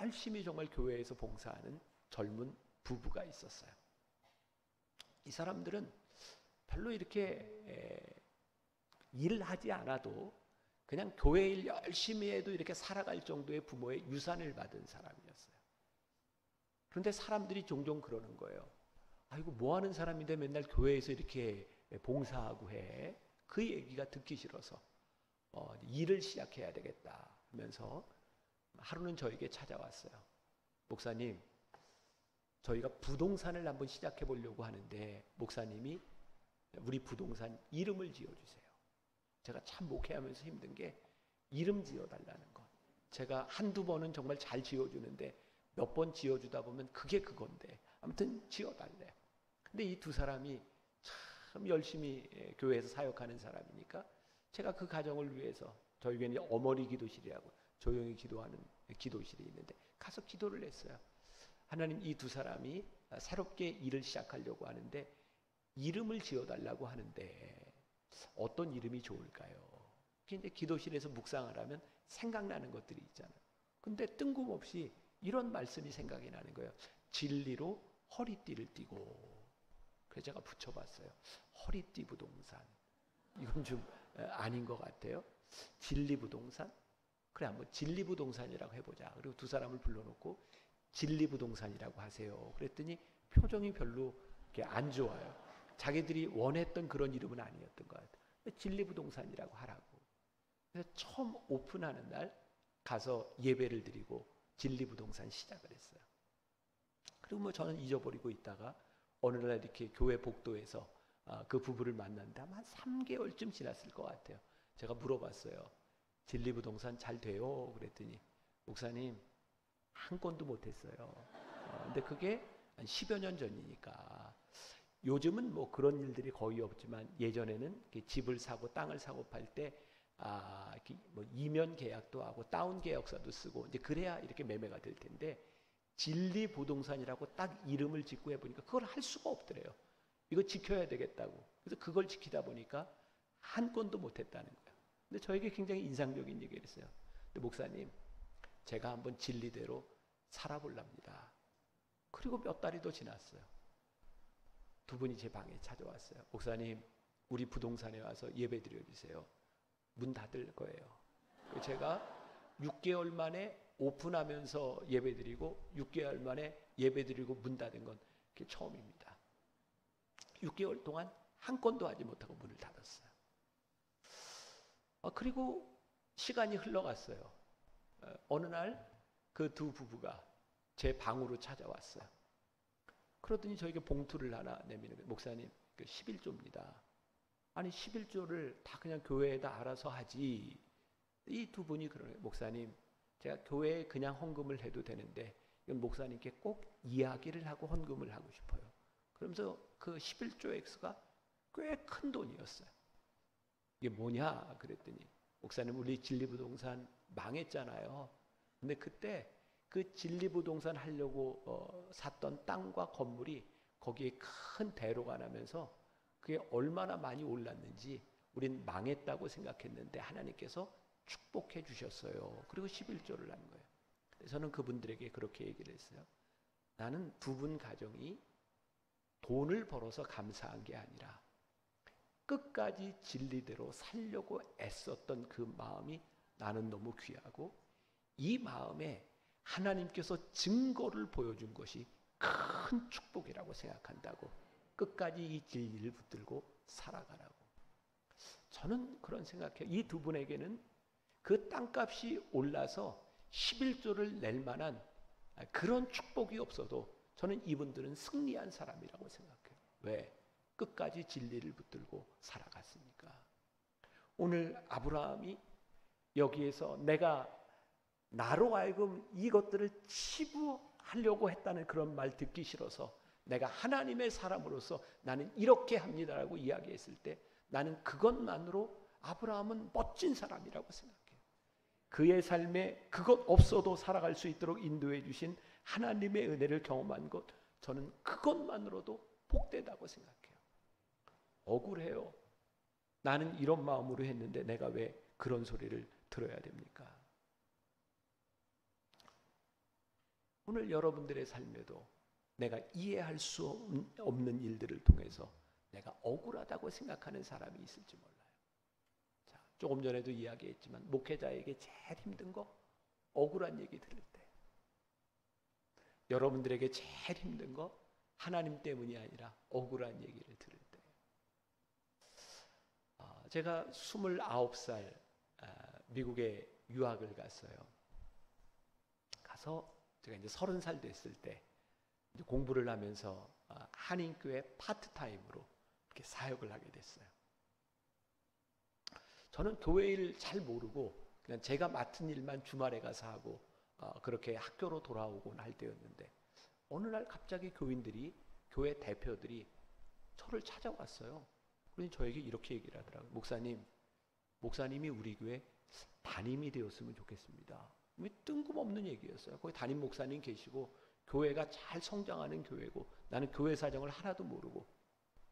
열심히 정말 교회에서 봉사하는 젊은 부부가 있었어요. 이 사람들은 별로 이렇게 일을 하지 않아도 그냥 교회 일 열심히 해도 이렇게 살아갈 정도의 부모의 유산을 받은 사람이었어요. 그런데 사람들이 종종 그러는 거예요. 아이고 뭐 하는 사람인데 맨날 교회에서 이렇게 봉사하고 해. 그 얘기가 듣기 싫어서 일을 시작해야 되겠다 하면서 하루는 저에게 찾아왔어요. 목사님, 저희가 부동산을 한번 시작해 보려고 하는데 목사님이 우리 부동산 이름을 지어주세요. 제가 참 목회하면서 힘든 게 이름 지어달라는 것. 제가 한두 번은 정말 잘 지어주는데 몇 번 지어주다 보면 그게 그건데 아무튼 지어달래요. 근데 이 두 사람이 참 열심히 교회에서 사역하는 사람이니까 제가 그 가정을 위해서 저희 교회는 어머니 기도실이라고 조용히 기도하는 기도실이 있는데 가서 기도를 했어요. 하나님, 이 두 사람이 새롭게 일을 시작하려고 하는데 이름을 지어달라고 하는데 어떤 이름이 좋을까요? 이제 기도실에서 묵상을 하면 생각나는 것들이 있잖아요. 근데 뜬금없이 이런 말씀이 생각이 나는 거예요. 진리로 허리띠를 띠고. 그래서 제가 붙여봤어요. 허리띠 부동산. 이건 좀 아닌 것 같아요. 진리 부동산? 그래, 한번 진리 부동산이라고 해보자. 그리고 두 사람을 불러놓고 진리 부동산이라고 하세요. 그랬더니 표정이 별로 이렇게 안 좋아요. 자기들이 원했던 그런 이름은 아니었던 것 같아요. 진리 부동산이라고 하라고. 그래서 처음 오픈하는 날 가서 예배를 드리고 진리 부동산 시작을 했어요. 그리고 뭐 저는 잊어버리고 있다가 어느 날 이렇게 교회 복도에서 그 부부를 만났는데 아마 한 3개월쯤 지났을 것 같아요. 제가 물어봤어요. 진리 부동산 잘 돼요? 그랬더니 목사님 한 건도 못했어요. 근데 그게 한 10여 년 전이니까 요즘은 뭐 그런 일들이 거의 없지만 예전에는 집을 사고 땅을 사고 팔 때 뭐 이면 계약도 하고 다운 계약서도 쓰고 이제 그래야 이렇게 매매가 될 텐데 진리 부동산이라고 딱 이름을 짓고 해보니까 그걸 할 수가 없더래요. 이거 지켜야 되겠다고. 그래서 그걸 지키다 보니까 한 건도 못했다는 거예요. 근데 저에게 굉장히 인상적인 얘기를 했어요. 근데 목사님, 제가 한번 진리대로 살아보랍니다. 그리고 몇 달이 더 지났어요. 두 분이 제 방에 찾아왔어요. 목사님, 우리 부동산에 와서 예배 드려주세요. 문 닫을 거예요. 제가 6개월 만에 오픈하면서 예배 드리고 6개월 만에 예배 드리고 문 닫은 건 그게 처음입니다. 6개월 동안 한 건도 하지 못하고 문을 닫았어요. 그리고 시간이 흘러갔어요. 어느 날 그 두 부부가 제 방으로 찾아왔어요. 그러더니 저에게 봉투를 하나 내미는 거예요. 목사님, 그 11조입니다. 아니 11조를 다 그냥 교회에다 알아서 하지. 이 두 분이 그러는 거예요. 목사님, 제가 교회에 그냥 헌금을 해도 되는데 이건 목사님께 꼭 이야기를 하고 헌금을 하고 싶어요. 그러면서 그 11조 액수가 꽤 큰 돈이었어요. 이게 뭐냐 그랬더니 목사님 우리 진리부동산 망했잖아요. 근데 그때 그 진리부동산 하려고 샀던 땅과 건물이 거기에 큰 대로가 나면서 그게 얼마나 많이 올랐는지 우린 망했다고 생각했는데 하나님께서 축복해 주셨어요. 그리고 11조를 한 거예요. 저는 그분들에게 그렇게 얘기를 했어요. 나는 두 분 가정이 돈을 벌어서 감사한 게 아니라 끝까지 진리대로 살려고 애썼던 그 마음이 나는 너무 귀하고 이 마음에 하나님께서 증거를 보여준 것이 큰 축복이라고 생각한다고 끝까지 이 진리를 붙들고 살아가라고. 저는 그런 생각해요. 이 두 분에게는 그 땅값이 올라서 11조를 낼 만한 그런 축복이 없어도 저는 이분들은 승리한 사람이라고 생각해요. 왜? 끝까지 진리를 붙들고 살아갔으니까. 오늘 아브라함이 여기에서 내가 나로 하여금 이것들을 치부하려고 했다는 그런 말 듣기 싫어서 내가 하나님의 사람으로서 나는 이렇게 합니다라고 이야기했을 때 나는 그것만으로 아브라함은 멋진 사람이라고 생각해요. 그의 삶에 그것 없어도 살아갈 수 있도록 인도해 주신 하나님의 은혜를 경험한 것, 저는 그것만으로도 복되다고 생각해요. 억울해요. 나는 이런 마음으로 했는데 내가 왜 그런 소리를 들어야 됩니까? 오늘 여러분들의 삶에도 내가 이해할 수 없는 일들을 통해서 내가 억울하다고 생각하는 사람이 있을지 몰라요. 자, 조금 전에도 이야기했지만 목회자에게 제일 힘든 거 억울한 얘기 들을 때, 여러분들에게 제일 힘든 거 하나님 때문이 아니라 억울한 얘기를 들을 때. 제가 29살 미국에 유학을 갔어요. 가서 제가 이제 30살 됐을 때 이제 공부를 하면서 한인교회 파트타임으로 이렇게 사역을 하게 됐어요. 저는 교회 일 잘 모르고 그냥 제가 맡은 일만 주말에 가서 하고 그렇게 학교로 돌아오곤 할 때였는데 어느 날 갑자기 교인들이, 교회 대표들이 저를 찾아왔어요. 그러니 저에게 이렇게 얘기를 하더라고요. 목사님이 우리 교회 담임이 되었으면 좋겠습니다. 뜬금없는 얘기였어요. 거기 담임 목사님 계시고 교회가 잘 성장하는 교회고 나는 교회 사정을 하나도 모르고,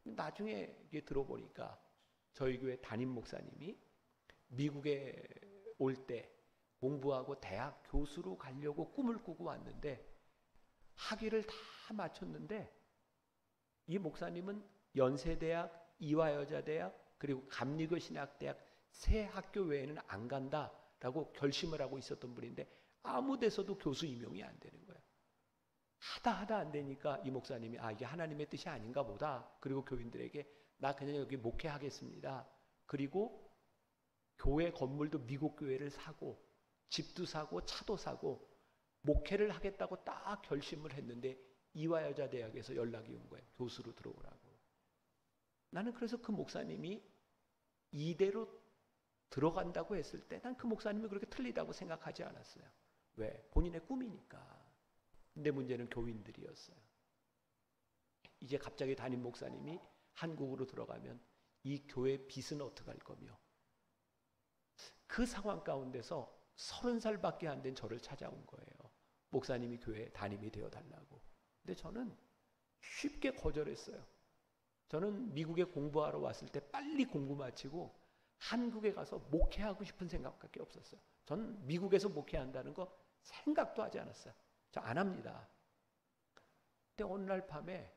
나중에 이게 들어보니까 저희 교회 담임 목사님이 미국에 올 때 공부하고 대학 교수로 가려고 꿈을 꾸고 왔는데 학위를 다 마쳤는데 이 목사님은 연세대학, 이화여자대학, 그리고 감리교신학대학 세 학교 외에는 안 간다라고 결심을 하고 있었던 분인데 아무 데서도 교수 임용이 안 되는 거예요. 하다 안 되니까 이 목사님이 이게 하나님의 뜻이 아닌가 보다. 그리고 교인들에게 나 그냥 여기 목회하겠습니다. 그리고 교회 건물도 미국 교회를 사고 집도 사고 차도 사고 목회를 하겠다고 딱 결심을 했는데 이화여자대학에서 연락이 온 거예요. 교수로 들어오라고. 나는 그래서 그 목사님이 이대로 들어간다고 했을 때 난 그 목사님이 그렇게 틀리다고 생각하지 않았어요. 왜? 본인의 꿈이니까. 근데 문제는 교인들이었어요. 이제 갑자기 담임 목사님이 한국으로 들어가면 이 교회 빚은 어떻게 할 거며, 그 상황 가운데서 30살밖에 안 된 저를 찾아온 거예요. 목사님이 교회 담임이 되어달라고. 근데 저는 쉽게 거절했어요. 저는 미국에 공부하러 왔을 때 빨리 공부 마치고 한국에 가서 목회하고 싶은 생각밖에 없었어요. 저는 미국에서 목회한다는 거 생각도 하지 않았어요. 저 안 합니다. 근데 어느 날 밤에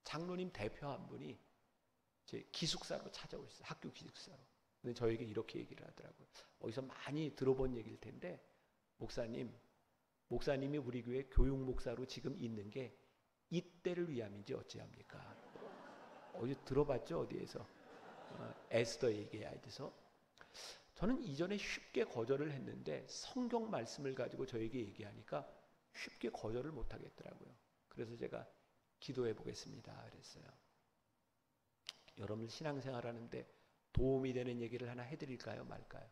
장로님 대표 한 분이 제 기숙사로 찾아오셨어요. 학교 기숙사로. 근데 저에게 이렇게 얘기를 하더라고요. 어디서 많이 들어본 얘기일 텐데, 목사님이 우리 교회 교육 목사로 지금 있는 게 이때를 위함인지 어찌합니까? 어디 들어봤죠? 어디에서? 에스더 얘기해야 돼서. 저는 이전에 쉽게 거절을 했는데 성경 말씀을 가지고 저에게 얘기하니까 쉽게 거절을 못 하겠더라고요. 그래서 제가 기도해 보겠습니다 그랬어요. 여러분 신앙생활 하는데 도움이 되는 얘기를 하나 해드릴까요? 말까요?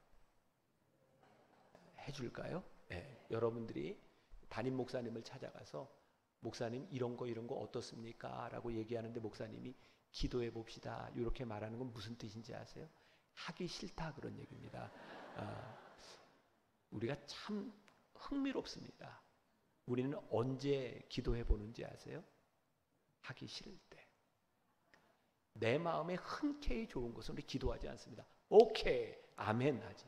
해줄까요? 네. 여러분들이 담임 목사님을 찾아가서 목사님 이런 거 어떻습니까? 라고 얘기하는데 목사님이 기도해 봅시다 이렇게 말하는 건 무슨 뜻인지 아세요? 하기 싫다 그런 얘기입니다. 우리가 참 흥미롭습니다. 우리는 언제 기도해 보는지 아세요? 하기 싫을 때. 내 마음에 흔쾌히 좋은 것은 우리 기도하지 않습니다. 오케이, 아멘 하지.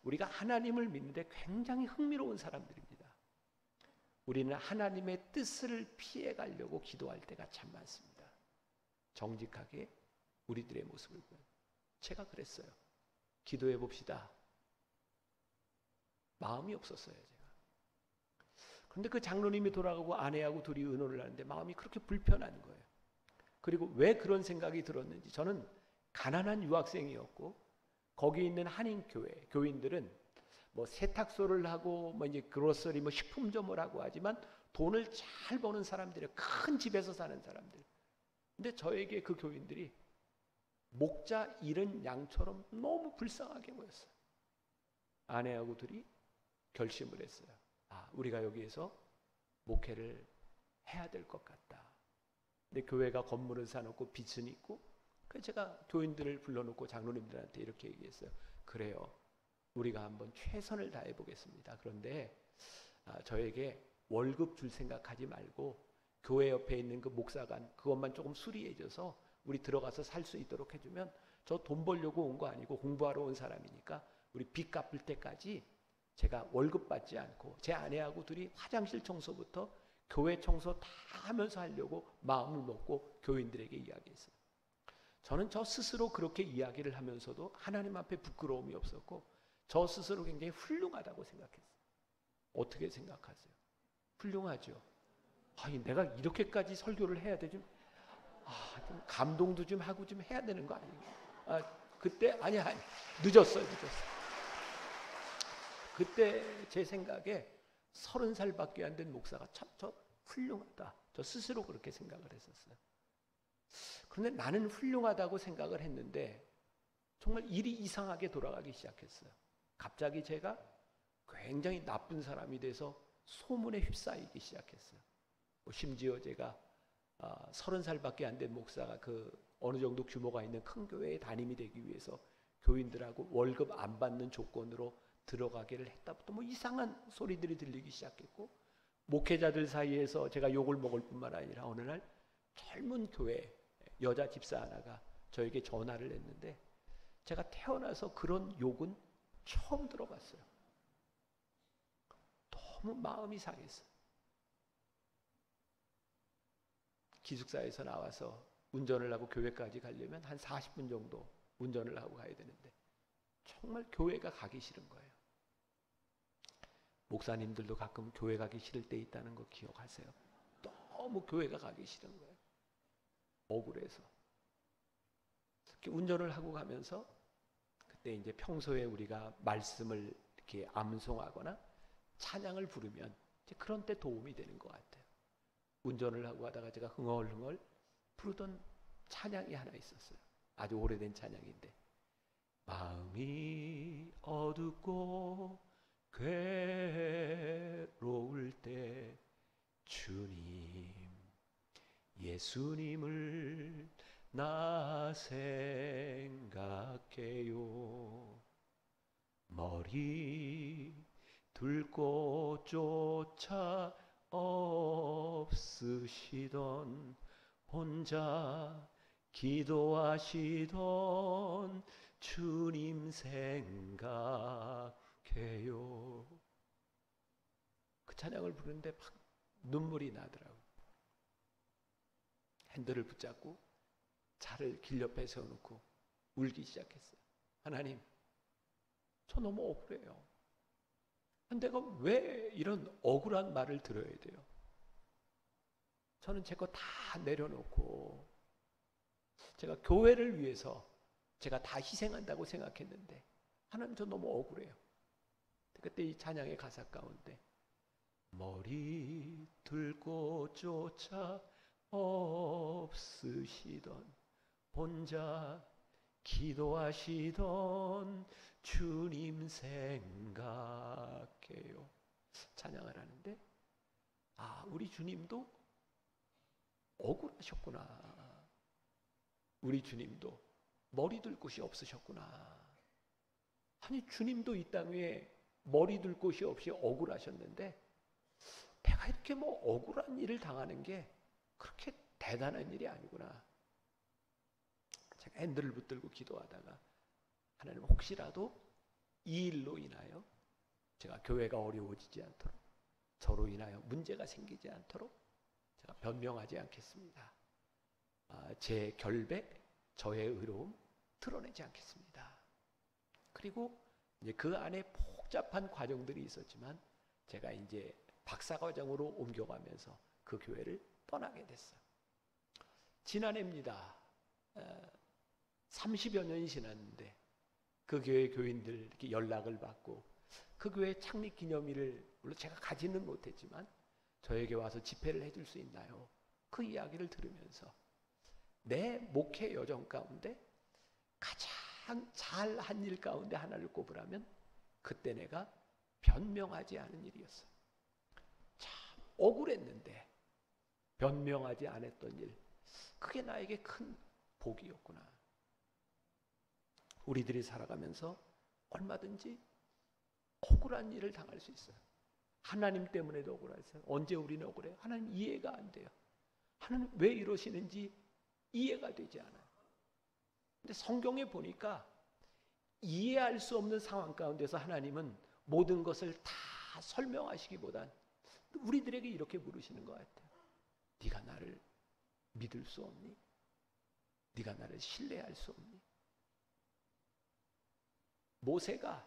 우리가 하나님을 믿는데 굉장히 흥미로운 사람들입니다. 우리는 하나님의 뜻을 피해 가려고 기도할 때가 참 많습니다. 정직하게 우리들의 모습을 보면 제가 그랬어요. 기도해 봅시다. 마음이 없었어요, 제가. 그런데 그 장로님이 돌아가고 아내하고 둘이 의논을 하는데 마음이 그렇게 불편한 거예요. 그리고 왜 그런 생각이 들었는지, 저는 가난한 유학생이었고 거기 있는 한인교회 교인들은 뭐 세탁소를 하고 뭐 이제 그로서리 뭐 식품점을 하고 하지만 돈을 잘 버는 사람들이에요. 큰 집에서 사는 사람들. 근데 저에게 그 교인들이 목자 잃은 양처럼 너무 불쌍하게 보였어요. 아내하고 둘이 결심을 했어요. 우리가 여기에서 목회를 해야 될 것 같다. 근데 교회가 건물을 사놓고 빚은 있고, 그래서 제가 교인들을 불러놓고 장로님들한테 이렇게 얘기했어요. 그래요, 우리가 한번 최선을 다해 보겠습니다. 그런데 저에게 월급 줄 생각하지 말고 교회 옆에 있는 그 목사관 그것만 조금 수리해줘서 우리 들어가서 살 수 있도록 해주면, 저 돈 벌려고 온 거 아니고 공부하러 온 사람이니까 우리 빚 갚을 때까지 제가 월급 받지 않고 제 아내하고 둘이 화장실 청소부터 교회 청소 다 하면서 하려고 마음을 먹고 교인들에게 이야기했어요. 저는 저 스스로 그렇게 이야기를 하면서도 하나님 앞에 부끄러움이 없었고 저 스스로 굉장히 훌륭하다고 생각했어요. 어떻게 생각하세요? 훌륭하죠? 내가 이렇게까지 설교를 해야 되지? 좀 감동도 좀 하고 좀 해야 되는 거 아니에요? 그때 아니 늦었어요. 그때 제 생각에 30살밖에 안 된 목사가 참 저 훌륭하다. 저 스스로 그렇게 생각을 했었어요. 그런데 나는 훌륭하다고 생각을 했는데 정말 일이 이상하게 돌아가기 시작했어요. 갑자기 제가 굉장히 나쁜 사람이 돼서 소문에 휩싸이기 시작했어요. 심지어 제가 30살밖에 안 된 목사가 그 어느 정도 규모가 있는 큰 교회에 담임이 되기 위해서 교인들하고 월급 안 받는 조건으로 들어가기를 했다부터 뭐 이상한 소리들이 들리기 시작했고, 목회자들 사이에서 제가 욕을 먹을 뿐만 아니라 어느 날 젊은 교회 여자 집사 하나가 저에게 전화를 했는데 제가 태어나서 그런 욕은 처음 들어봤어요. 너무 마음이 상했어요. 기숙사에서 나와서 운전을 하고 교회까지 가려면 한 40분 정도 운전을 하고 가야 되는데 정말 교회가 가기 싫은 거예요. 목사님들도 가끔 교회 가기 싫을 때 있다는 거 기억하세요? 너무 교회가 가기 싫은 거예요. 억울해서. 특히 운전을 하고 가면서 그때 이제 평소에 우리가 말씀을 이렇게 암송하거나 찬양을 부르면 이제 그런 때 도움이 되는 것 같아요. 운전을 하고 가다가 제가 흥얼흥얼 부르던 찬양이 하나 있었어요. 아주 오래된 찬양인데, 마음이 어둡고 괴로울 때 주님 예수님을 나 생각해요. 머리 둘 곳조차 없으시던 혼자 기도하시던 주님 생각해요. 그 찬양을 부르는데 막 눈물이 나더라고요. 핸들을 붙잡고 차를 길 옆에 세워놓고 울기 시작했어요. 하나님, 저 너무 억울해요. 내가 왜 이런 억울한 말을 들어야 돼요? 저는 제 거 다 내려놓고 제가 교회를 위해서 제가 다 희생한다고 생각했는데 하나님, 저 너무 억울해요. 그때 이 찬양의 가사 가운데 머리 둘 곳조차 없으시던 혼자 기도하시던 주님 생각해요. 찬양을 하는데 우리 주님도 억울하셨구나. 우리 주님도 머리 둘 곳이 없으셨구나. 아니 주님도 이 땅 위에 머리 둘 곳이 없이 억울하셨는데 내가 이렇게 뭐 억울한 일을 당하는 게 그렇게 대단한 일이 아니구나. 제가 핸들을 붙들고 기도하다가 하나님 혹시라도 이 일로 인하여 제가 교회가 어려워지지 않도록 저로 인하여 문제가 생기지 않도록 제가 변명하지 않겠습니다. 제 결백, 저의 의로움 드러내지 않겠습니다. 그리고 이제 그 안에 복잡한 과정들이 있었지만 제가 이제 박사과정으로 옮겨가면서 그 교회를 떠나게 됐어요. 지난해입니다. 30여 년이 지났는데 그 교회 교인들 이렇게 연락을 받고 그 교회 창립 기념일을 물론 제가 가지는 못했지만 저에게 와서 집회를 해줄 수 있나요? 그 이야기를 들으면서 내 목회 여정 가운데 가장 잘한 일 가운데 하나를 꼽으라면 그때 내가 변명하지 않은 일이었어요. 참 억울했는데 변명하지 않았던 일, 그게 나에게 큰 복이었구나. 우리들이 살아가면서 얼마든지 억울한 일을 당할 수 있어요. 하나님 때문에도 억울하세요. 언제 우리는 억울해요? 하나님 이해가 안 돼요. 하나님 왜 이러시는지 이해가 되지 않아요. 근데 성경에 보니까 이해할 수 없는 상황 가운데서 하나님은 모든 것을 다 설명하시기보단 우리들에게 이렇게 물으시는 것 같아요. 네가 나를 믿을 수 없니? 네가 나를 신뢰할 수 없니? 모세가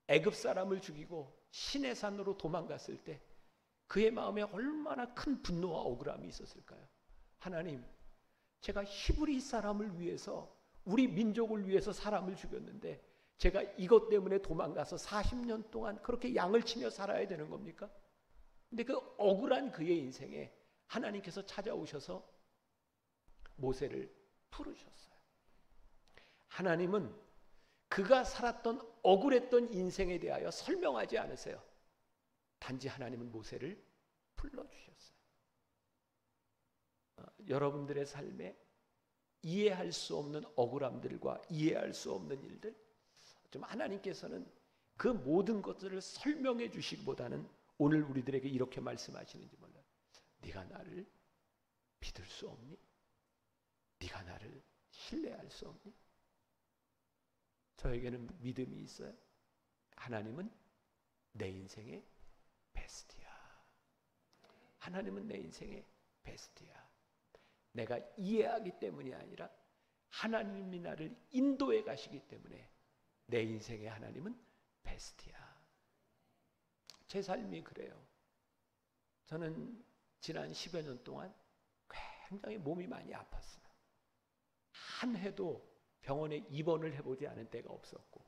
애굽 사람을 죽이고 시내 산으로 도망갔을 때 그의 마음에 얼마나 큰 분노와 억울함이 있었을까요? 하나님, 제가 히브리 사람을 위해서 우리 민족을 위해서 사람을 죽였는데 제가 이것 때문에 도망가서 40년 동안 그렇게 양을 치며 살아야 되는 겁니까? 근데 그 억울한 그의 인생에 하나님께서 찾아오셔서 모세를 부르셨어요. 하나님은 그가 살았던 억울했던 인생에 대하여 설명하지 않으세요. 단지 하나님은 모세를 불러주셨어요. 여러분들의 삶에 이해할 수 없는 억울함들과 이해할 수 없는 일들, 좀 하나님께서는 그 모든 것들을 설명해 주시기보다는 오늘 우리들에게 이렇게 말씀하시는지 몰라요. 네가 나를 믿을 수 없니? 네가 나를 신뢰할 수 없니? 저에게는 믿음이 있어요. 하나님은 내 인생의 베스트야. 하나님은 내 인생의 베스트야. 내가 이해하기 때문이 아니라 하나님이 나를 인도해 가시기 때문에 내 인생의 하나님은 베스트야. 제 삶이 그래요. 저는 지난 10여 년 동안 굉장히 몸이 많이 아팠어요. 한 해도 병원에 입원을 해보지 않은 때가 없었고,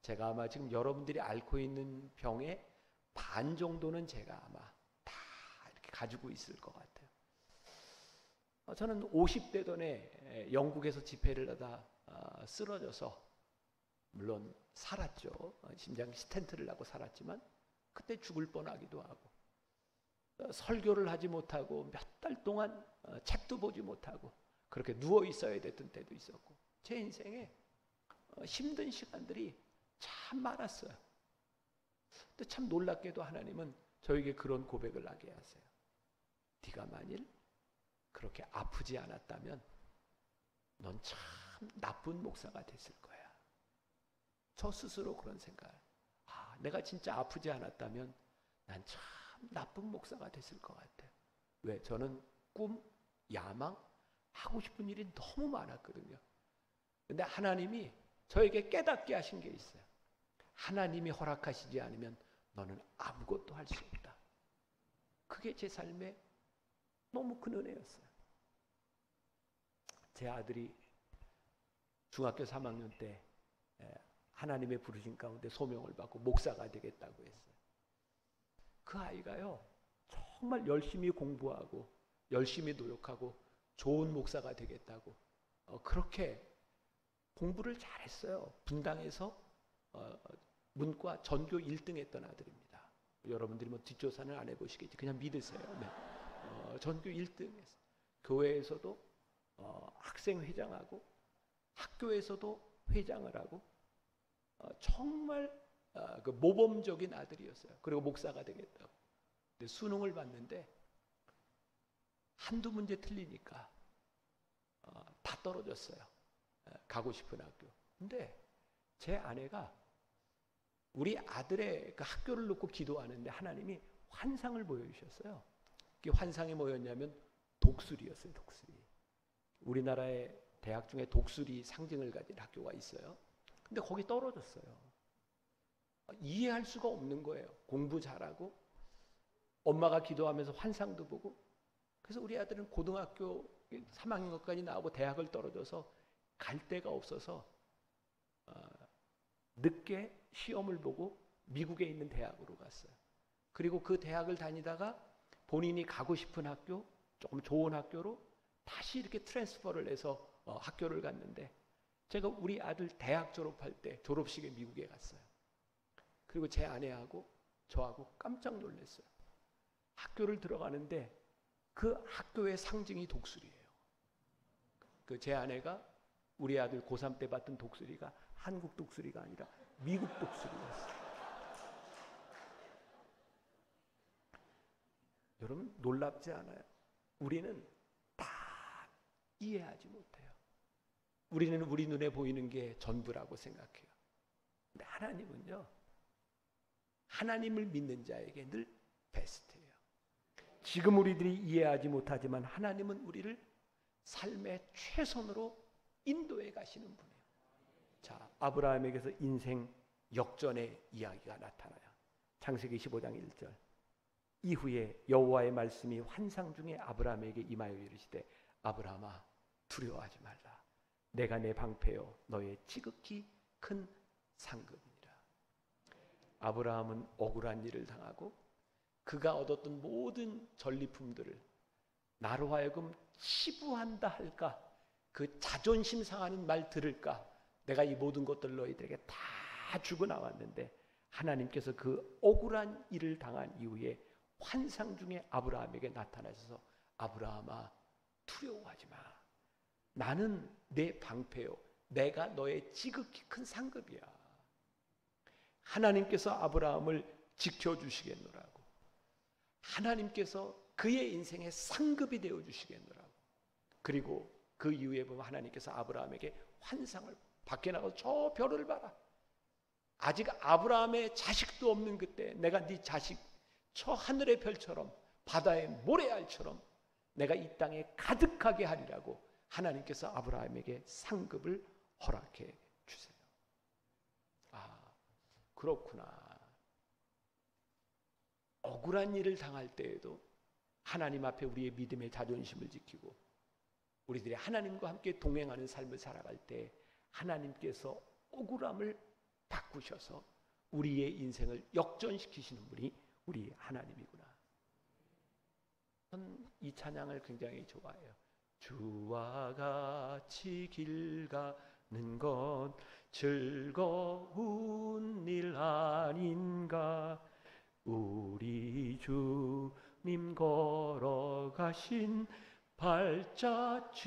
제가 아마 지금 여러분들이 앓고 있는 병의 반 정도는 제가 아마 다 이렇게 가지고 있을 것 같아요. 저는 50대 전에 영국에서 집회를 하다 쓰러져서, 물론 살았죠. 심장 스텐트를 하고 살았지만 그때 죽을 뻔하기도 하고, 설교를 하지 못하고 몇 달 동안 책도 보지 못하고 그렇게 누워 있어야 됐던 때도 있었고, 제 인생에 힘든 시간들이 참 많았어요. 근데 참 놀랍게도 하나님은 저에게 그런 고백을 하게 하세요. 네가 만일 그렇게 아프지 않았다면 넌 참 나쁜 목사가 됐을 거야. 저 스스로 그런 생각을, 내가 진짜 아프지 않았다면 난 참 나쁜 목사가 됐을 것 같아. 왜? 저는 꿈, 야망, 하고 싶은 일이 너무 많았거든요. 근데 하나님이 저에게 깨닫게 하신 게 있어요. 하나님이 허락하시지 않으면 너는 아무것도 할 수 없다. 그게 제 삶에 너무 큰 은혜였어요. 제 아들이 중학교 3학년 때 하나님의 부르심 가운데 소명을 받고 목사가 되겠다고 했어요. 그 아이가요, 정말 열심히 공부하고 열심히 노력하고 좋은 목사가 되겠다고 그렇게 공부를 잘했어요. 분당에서 문과 전교 1등 했던 아들입니다. 여러분들이 뭐 뒷조사는 안 해보시겠지. 그냥 믿으세요. 네. 전교 1등 했어요. 교회에서도 학생회장하고 학교에서도 회장을 하고 정말 그 모범적인 아들이었어요. 그리고 목사가 되겠다고. 근데 수능을 봤는데 한두 문제 틀리니까 다 떨어졌어요. 가고 싶은 학교. 근데 제 아내가 우리 아들의 그 학교를 놓고 기도하는데 하나님이 환상을 보여주셨어요. 그 환상이 뭐였냐면 독수리였어요. 독수리. 우리나라의 대학 중에 독수리 상징을 가진 학교가 있어요. 근데 거기 떨어졌어요. 이해할 수가 없는 거예요. 공부 잘하고 엄마가 기도하면서 환상도 보고. 그래서 우리 아들은 고등학교 3학년까지 나오고 대학을 떨어져서 갈 데가 없어서 늦게 시험을 보고 미국에 있는 대학으로 갔어요. 그리고 그 대학을 다니다가 본인이 가고 싶은 학교, 조금 좋은 학교로 다시 이렇게 트랜스퍼를 해서 학교를 갔는데, 제가 우리 아들 대학 졸업할 때 졸업식에 미국에 갔어요. 그리고 제 아내하고 저하고 깜짝 놀랐어요. 학교를 들어가는데 그 학교의 상징이 독수리예요. 그 제 아내가 우리 아들 고3 때 봤던 독수리가 한국 독수리가 아니라 미국 독수리였어요. 여러분 놀랍지 않아요? 우리는 다 이해하지 못해요. 우리는 우리 눈에 보이는 게 전부라고 생각해요. 근데 하나님은요, 하나님을 믿는 자에게 늘 베스트예요. 지금 우리들이 이해하지 못하지만 하나님은 우리를 삶의 최선으로 인도해 가시는 분이에요. 자, 아브라함에게서 인생 역전의 이야기가 나타나요. 창세기 15장 1절. 이후에 여호와의 말씀이 환상 중에 아브라함에게 임하여 이르시되 아브라함아 두려워하지 말라. 내가 내 방패요 너의 지극히 큰 상급이니라. 아브라함은 억울한 일을 당하고 그가 얻었던 모든 전리품들을 나로 하여금 치부한다 할까, 그 자존심 상하는 말 들을까, 내가 이 모든 것들 너희들에게 다 주고 나왔는데 하나님께서 그 억울한 일을 당한 이후에 환상 중에 아브라함에게 나타나셔서 아브라함아 두려워하지 마. 나는 내 방패요. 내가 너의 지극히 큰 상급이야. 하나님께서 아브라함을 지켜주시겠노라고. 하나님께서 그의 인생의 상급이 되어주시겠노라고. 그리고 그 이후에 보면 하나님께서 아브라함에게 환상을, 밖에 나가서 저 별을 봐라. 아직 아브라함의 자식도 없는 그때 내가 네 자식 저 하늘의 별처럼 바다의 모래알처럼 내가 이 땅에 가득하게 하리라고 하나님께서 아브라함에게 상급을 허락해 주세요. 아, 그렇구나. 억울한 일을 당할 때에도 하나님 앞에 우리의 믿음의 자존심을 지키고 우리들이 하나님과 함께 동행하는 삶을 살아갈 때 하나님께서 억울함을 바꾸셔서 우리의 인생을 역전시키시는 분이 우리 하나님이구나. 저는 이 찬양을 굉장히 좋아해요. 주와 같이 길 가는 건 즐거운 일 아닌가. 우리 주님 걸어가신 발자취를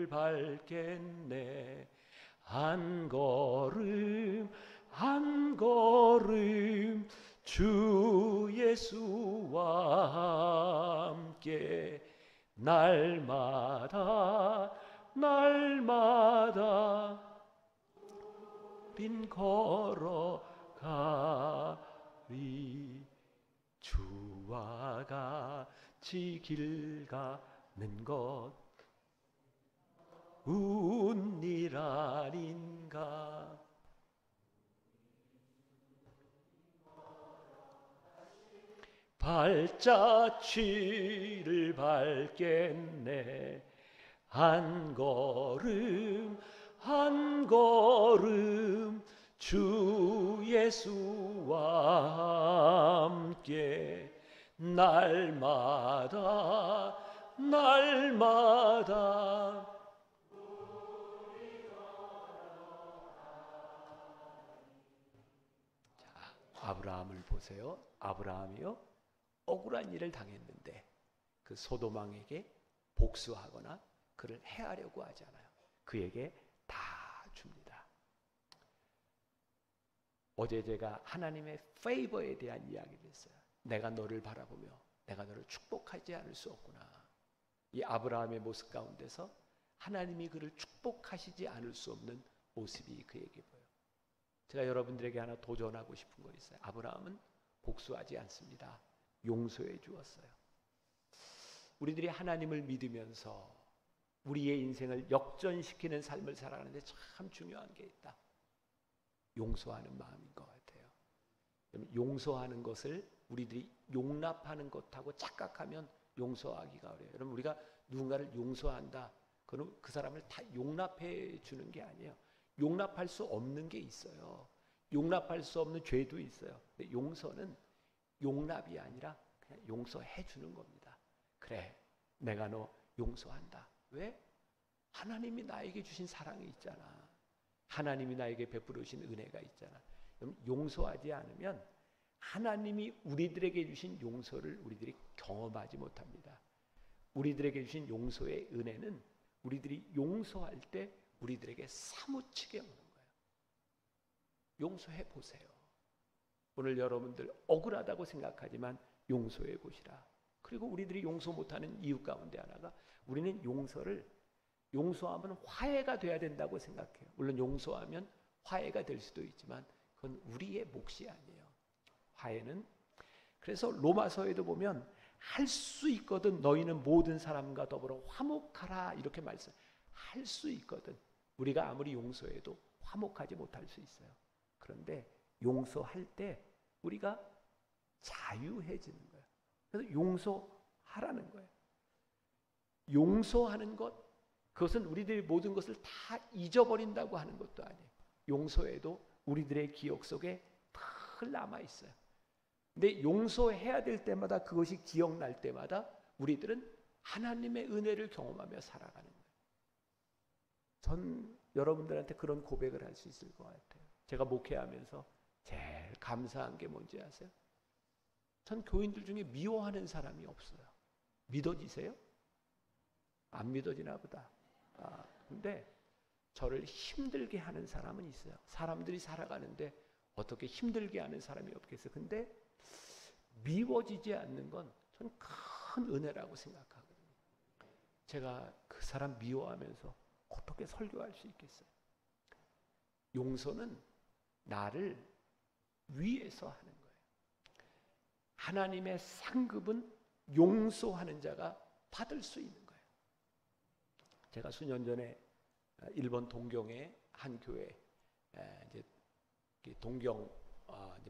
밟겠네. 한 걸음 한 걸음 주 예수와 함께 날마다 날마다 우린 걸어가리. 주와 같이 길 가는 것 운일 아닌가. 발자취를 밟겠네. 한 걸음 한 걸음 주 예수와 함께 날마다 날마다. 자, 아브라함을 보세요. 아브라함이요, 억울한 일을 당했는데 그 소돔 왕에게 복수하거나 그를 해하려고 하지 않아요. 그에게 어제 제가 하나님의 페이버에 대한 이야기를 했어요. 내가 너를 바라보며 내가 너를 축복하지 않을 수 없구나. 이 아브라함의 모습 가운데서 하나님이 그를 축복하시지 않을 수 없는 모습이 그에게 보여요. 제가 여러분들에게 하나 도전하고 싶은 거 있어요. 아브라함은 복수하지 않습니다. 용서해 주었어요. 우리들이 하나님을 믿으면서 우리의 인생을 역전시키는 삶을 살아가는데 참 중요한 게 있다. 용서하는 마음인 것 같아요. 용서하는 것을 우리들이 용납하는 것하고 착각하면 용서하기가 어려워요. 여러분, 우리가 누군가를 용서한다. 그럼 그 사람을 다 용납해 주는 게 아니에요. 용납할 수 없는 게 있어요. 용납할 수 없는 죄도 있어요. 근데 용서는 용납이 아니라 그냥 용서해 주는 겁니다. 그래, 내가 너 용서한다. 왜? 하나님이 나에게 주신 사랑이 있잖아. 하나님이 나에게 베풀어 주신 은혜가 있잖아. 용서하지 않으면 하나님이 우리들에게 주신 용서를 우리들이 경험하지 못합니다. 우리들에게 주신 용서의 은혜는 우리들이 용서할 때 우리들에게 사무치게 오는 거예요. 용서해 보세요. 오늘 여러분들 억울하다고 생각하지만 용서해 보시라. 그리고 우리들이 용서 못하는 이유 가운데 하나가 우리는 용서하면 화해가 돼야 된다고 생각해요. 물론 용서하면 화해가 될 수도 있지만 그건 우리의 몫이 아니에요. 화해는 그래서 로마서에도 보면 할 수 있거든 너희는 모든 사람과 더불어 화목하라 이렇게 할 수 있거든. 우리가 아무리 용서해도 화목하지 못할 수 있어요. 그런데 용서할 때 우리가 자유해지는 거예요. 그래서 용서하라는 거예요. 용서하는 것, 그것은 우리들의 모든 것을 다 잊어버린다고 하는 것도 아니에요. 용서해도 우리들의 기억 속에 늘 남아있어요. 근데 용서해야 될 때마다 그것이 기억날 때마다 우리들은 하나님의 은혜를 경험하며 살아가는 거예요. 전 여러분들한테 그런 고백을 할 수 있을 것 같아요. 제가 목회하면서 제일 감사한 게 뭔지 아세요? 전 교인들 중에 미워하는 사람이 없어요. 믿어지세요? 안 믿어지나 보다. 근데 저를 힘들게 하는 사람은 있어요. 사람들이 살아가는데 어떻게 힘들게 하는 사람이 없겠어요. 근데 미워지지 않는 건 전 큰 은혜라고 생각하거든요. 제가 그 사람 미워하면서 어떻게 설교할 수 있겠어요? 용서는 나를 위해서 하는 거예요. 하나님의 상급은 용서하는 자가 받을 수 있는 거예요. 제가 수년 전에 일본 동경의 한 교회, 이제 동경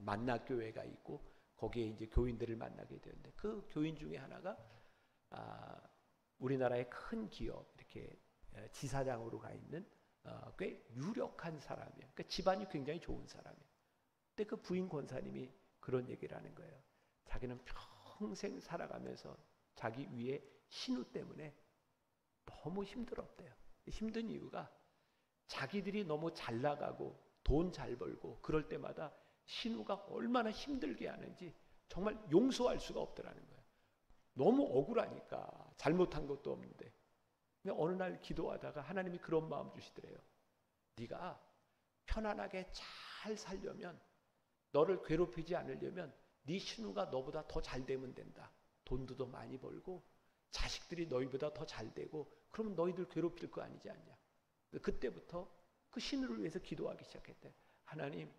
만나 교회가 있고 거기에 이제 교인들을 만나게 되는데 그 교인 중에 하나가 우리나라의 큰 기업 이렇게 지사장으로 가 있는 꽤 유력한 사람이에요. 그러니까 집안이 굉장히 좋은 사람이에요. 근데 그 부인 권사님이 그런 얘기를 하는 거예요. 자기는 평생 살아가면서 자기 위에 신우 때문에 너무 힘들었대요. 힘든 이유가 자기들이 너무 잘 나가고 돈 잘 벌고 그럴 때마다 신우가 얼마나 힘들게 하는지 정말 용서할 수가 없더라는 거예요. 너무 억울하니까 잘못한 것도 없는데. 근데 어느 날 기도하다가 하나님이 그런 마음 주시더래요. 네가 편안하게 잘 살려면, 너를 괴롭히지 않으려면 네 신우가 너보다 더 잘 되면 된다. 돈도 더 많이 벌고 자식들이 너희보다 더 잘 되고 그러면 너희들 괴롭힐 거 아니지 않냐. 그때부터 그 신우를 위해서 기도하기 시작했대. 하나님,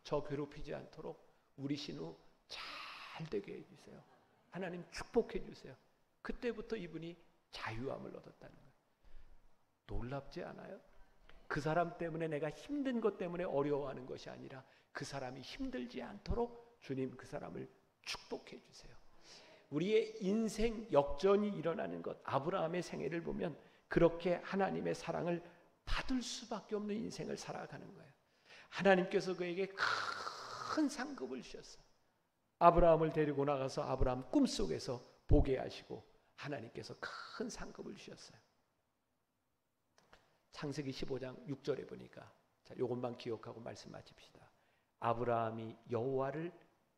저 괴롭히지 않도록 우리 신우 잘 되게 해주세요. 하나님 축복해 주세요. 그때부터 이분이 자유함을 얻었다는 거예요. 놀랍지 않아요? 그 사람 때문에 내가 힘든 것 때문에 어려워하는 것이 아니라 그 사람이 힘들지 않도록 주님 그 사람을 축복해 주세요. 우리의 인생 역전이 일어나는 것, 아브라함의 생애를 보면 그렇게 하나님의 사랑을 받을 수밖에 없는 인생을 살아가는 거예요. 하나님께서 그에게 큰 상급을 주셨어요. 아브라함을 데리고 나가서 아브라함 꿈속에서 보게 하시고 하나님께서 큰 상급을 주셨어요. 창세기 15장 6절에 보니까, 자, 이것만 기억하고 말씀 마칩시다. 아브라함이 여호와를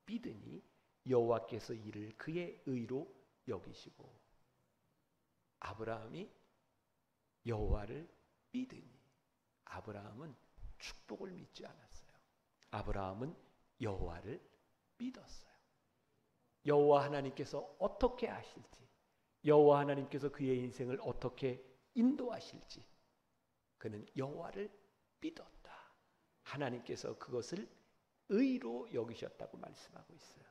믿으니 여호와께서 이를 그의 의로 여기시고. 아브라함이 여호와를 믿으니. 아브라함은 축복을 믿지 않았어요. 아브라함은 여호와를 믿었어요. 여호와 하나님께서 어떻게 하실지, 여호와 하나님께서 그의 인생을 어떻게 인도하실지 그는 여호와를 믿었다. 하나님께서 그것을 의로 여기셨다고 말씀하고 있어요.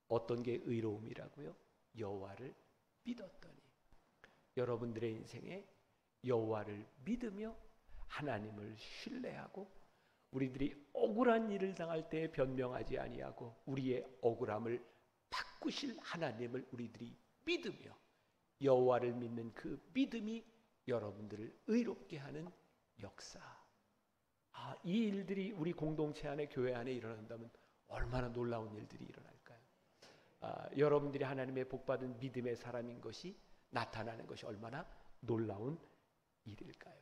어떤 게 의로움이라고요? 여호와를 믿었더니. 여러분들의 인생에 여호와를 믿으며 하나님을 신뢰하고 우리들이 억울한 일을 당할 때 변명하지 아니하고 우리의 억울함을 바꾸실 하나님을 우리들이 믿으며 여호와를 믿는 그 믿음이 여러분들을 의롭게 하는 역사. 이 일들이 우리 공동체 안에, 교회 안에 일어난다면 얼마나 놀라운 일들이 일어날까요? 여러분들이 하나님의 복받은 믿음의 사람인 것이 나타나는 것이 얼마나 놀라운 일일까요?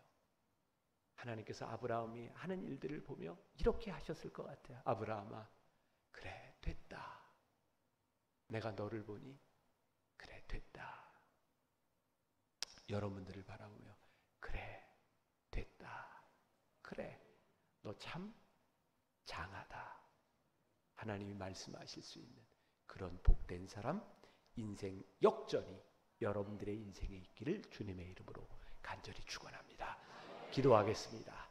하나님께서 아브라함이 하는 일들을 보며 이렇게 하셨을 것 같아요. 아브라함아, 그래 됐다. 내가 너를 보니 그래 됐다. 여러분들을 바라보며 그래 됐다. 그래 너 참 장하다. 하나님이 말씀하실 수 있는 그런 복된 사람, 인생 역전이 여러분들의 인생에 있기를 주님의 이름으로 간절히 축원합니다. 기도하겠습니다.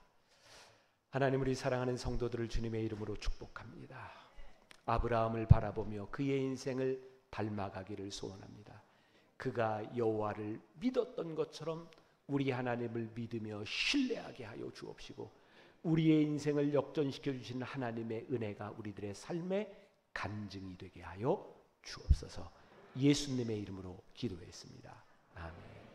하나님, 우리 사랑하는 성도들을 주님의 이름으로 축복합니다. 아브라함을 바라보며 그의 인생을 닮아가기를 소원합니다. 그가 여호와를 믿었던 것처럼 우리 하나님을 믿으며 신뢰하게 하여 주옵시고 우리의 인생을 역전시켜 주시는 하나님의 은혜가 우리들의 삶의 간증이 되게 하여 주옵소서. 예수님의 이름으로 기도했습니다. 아멘.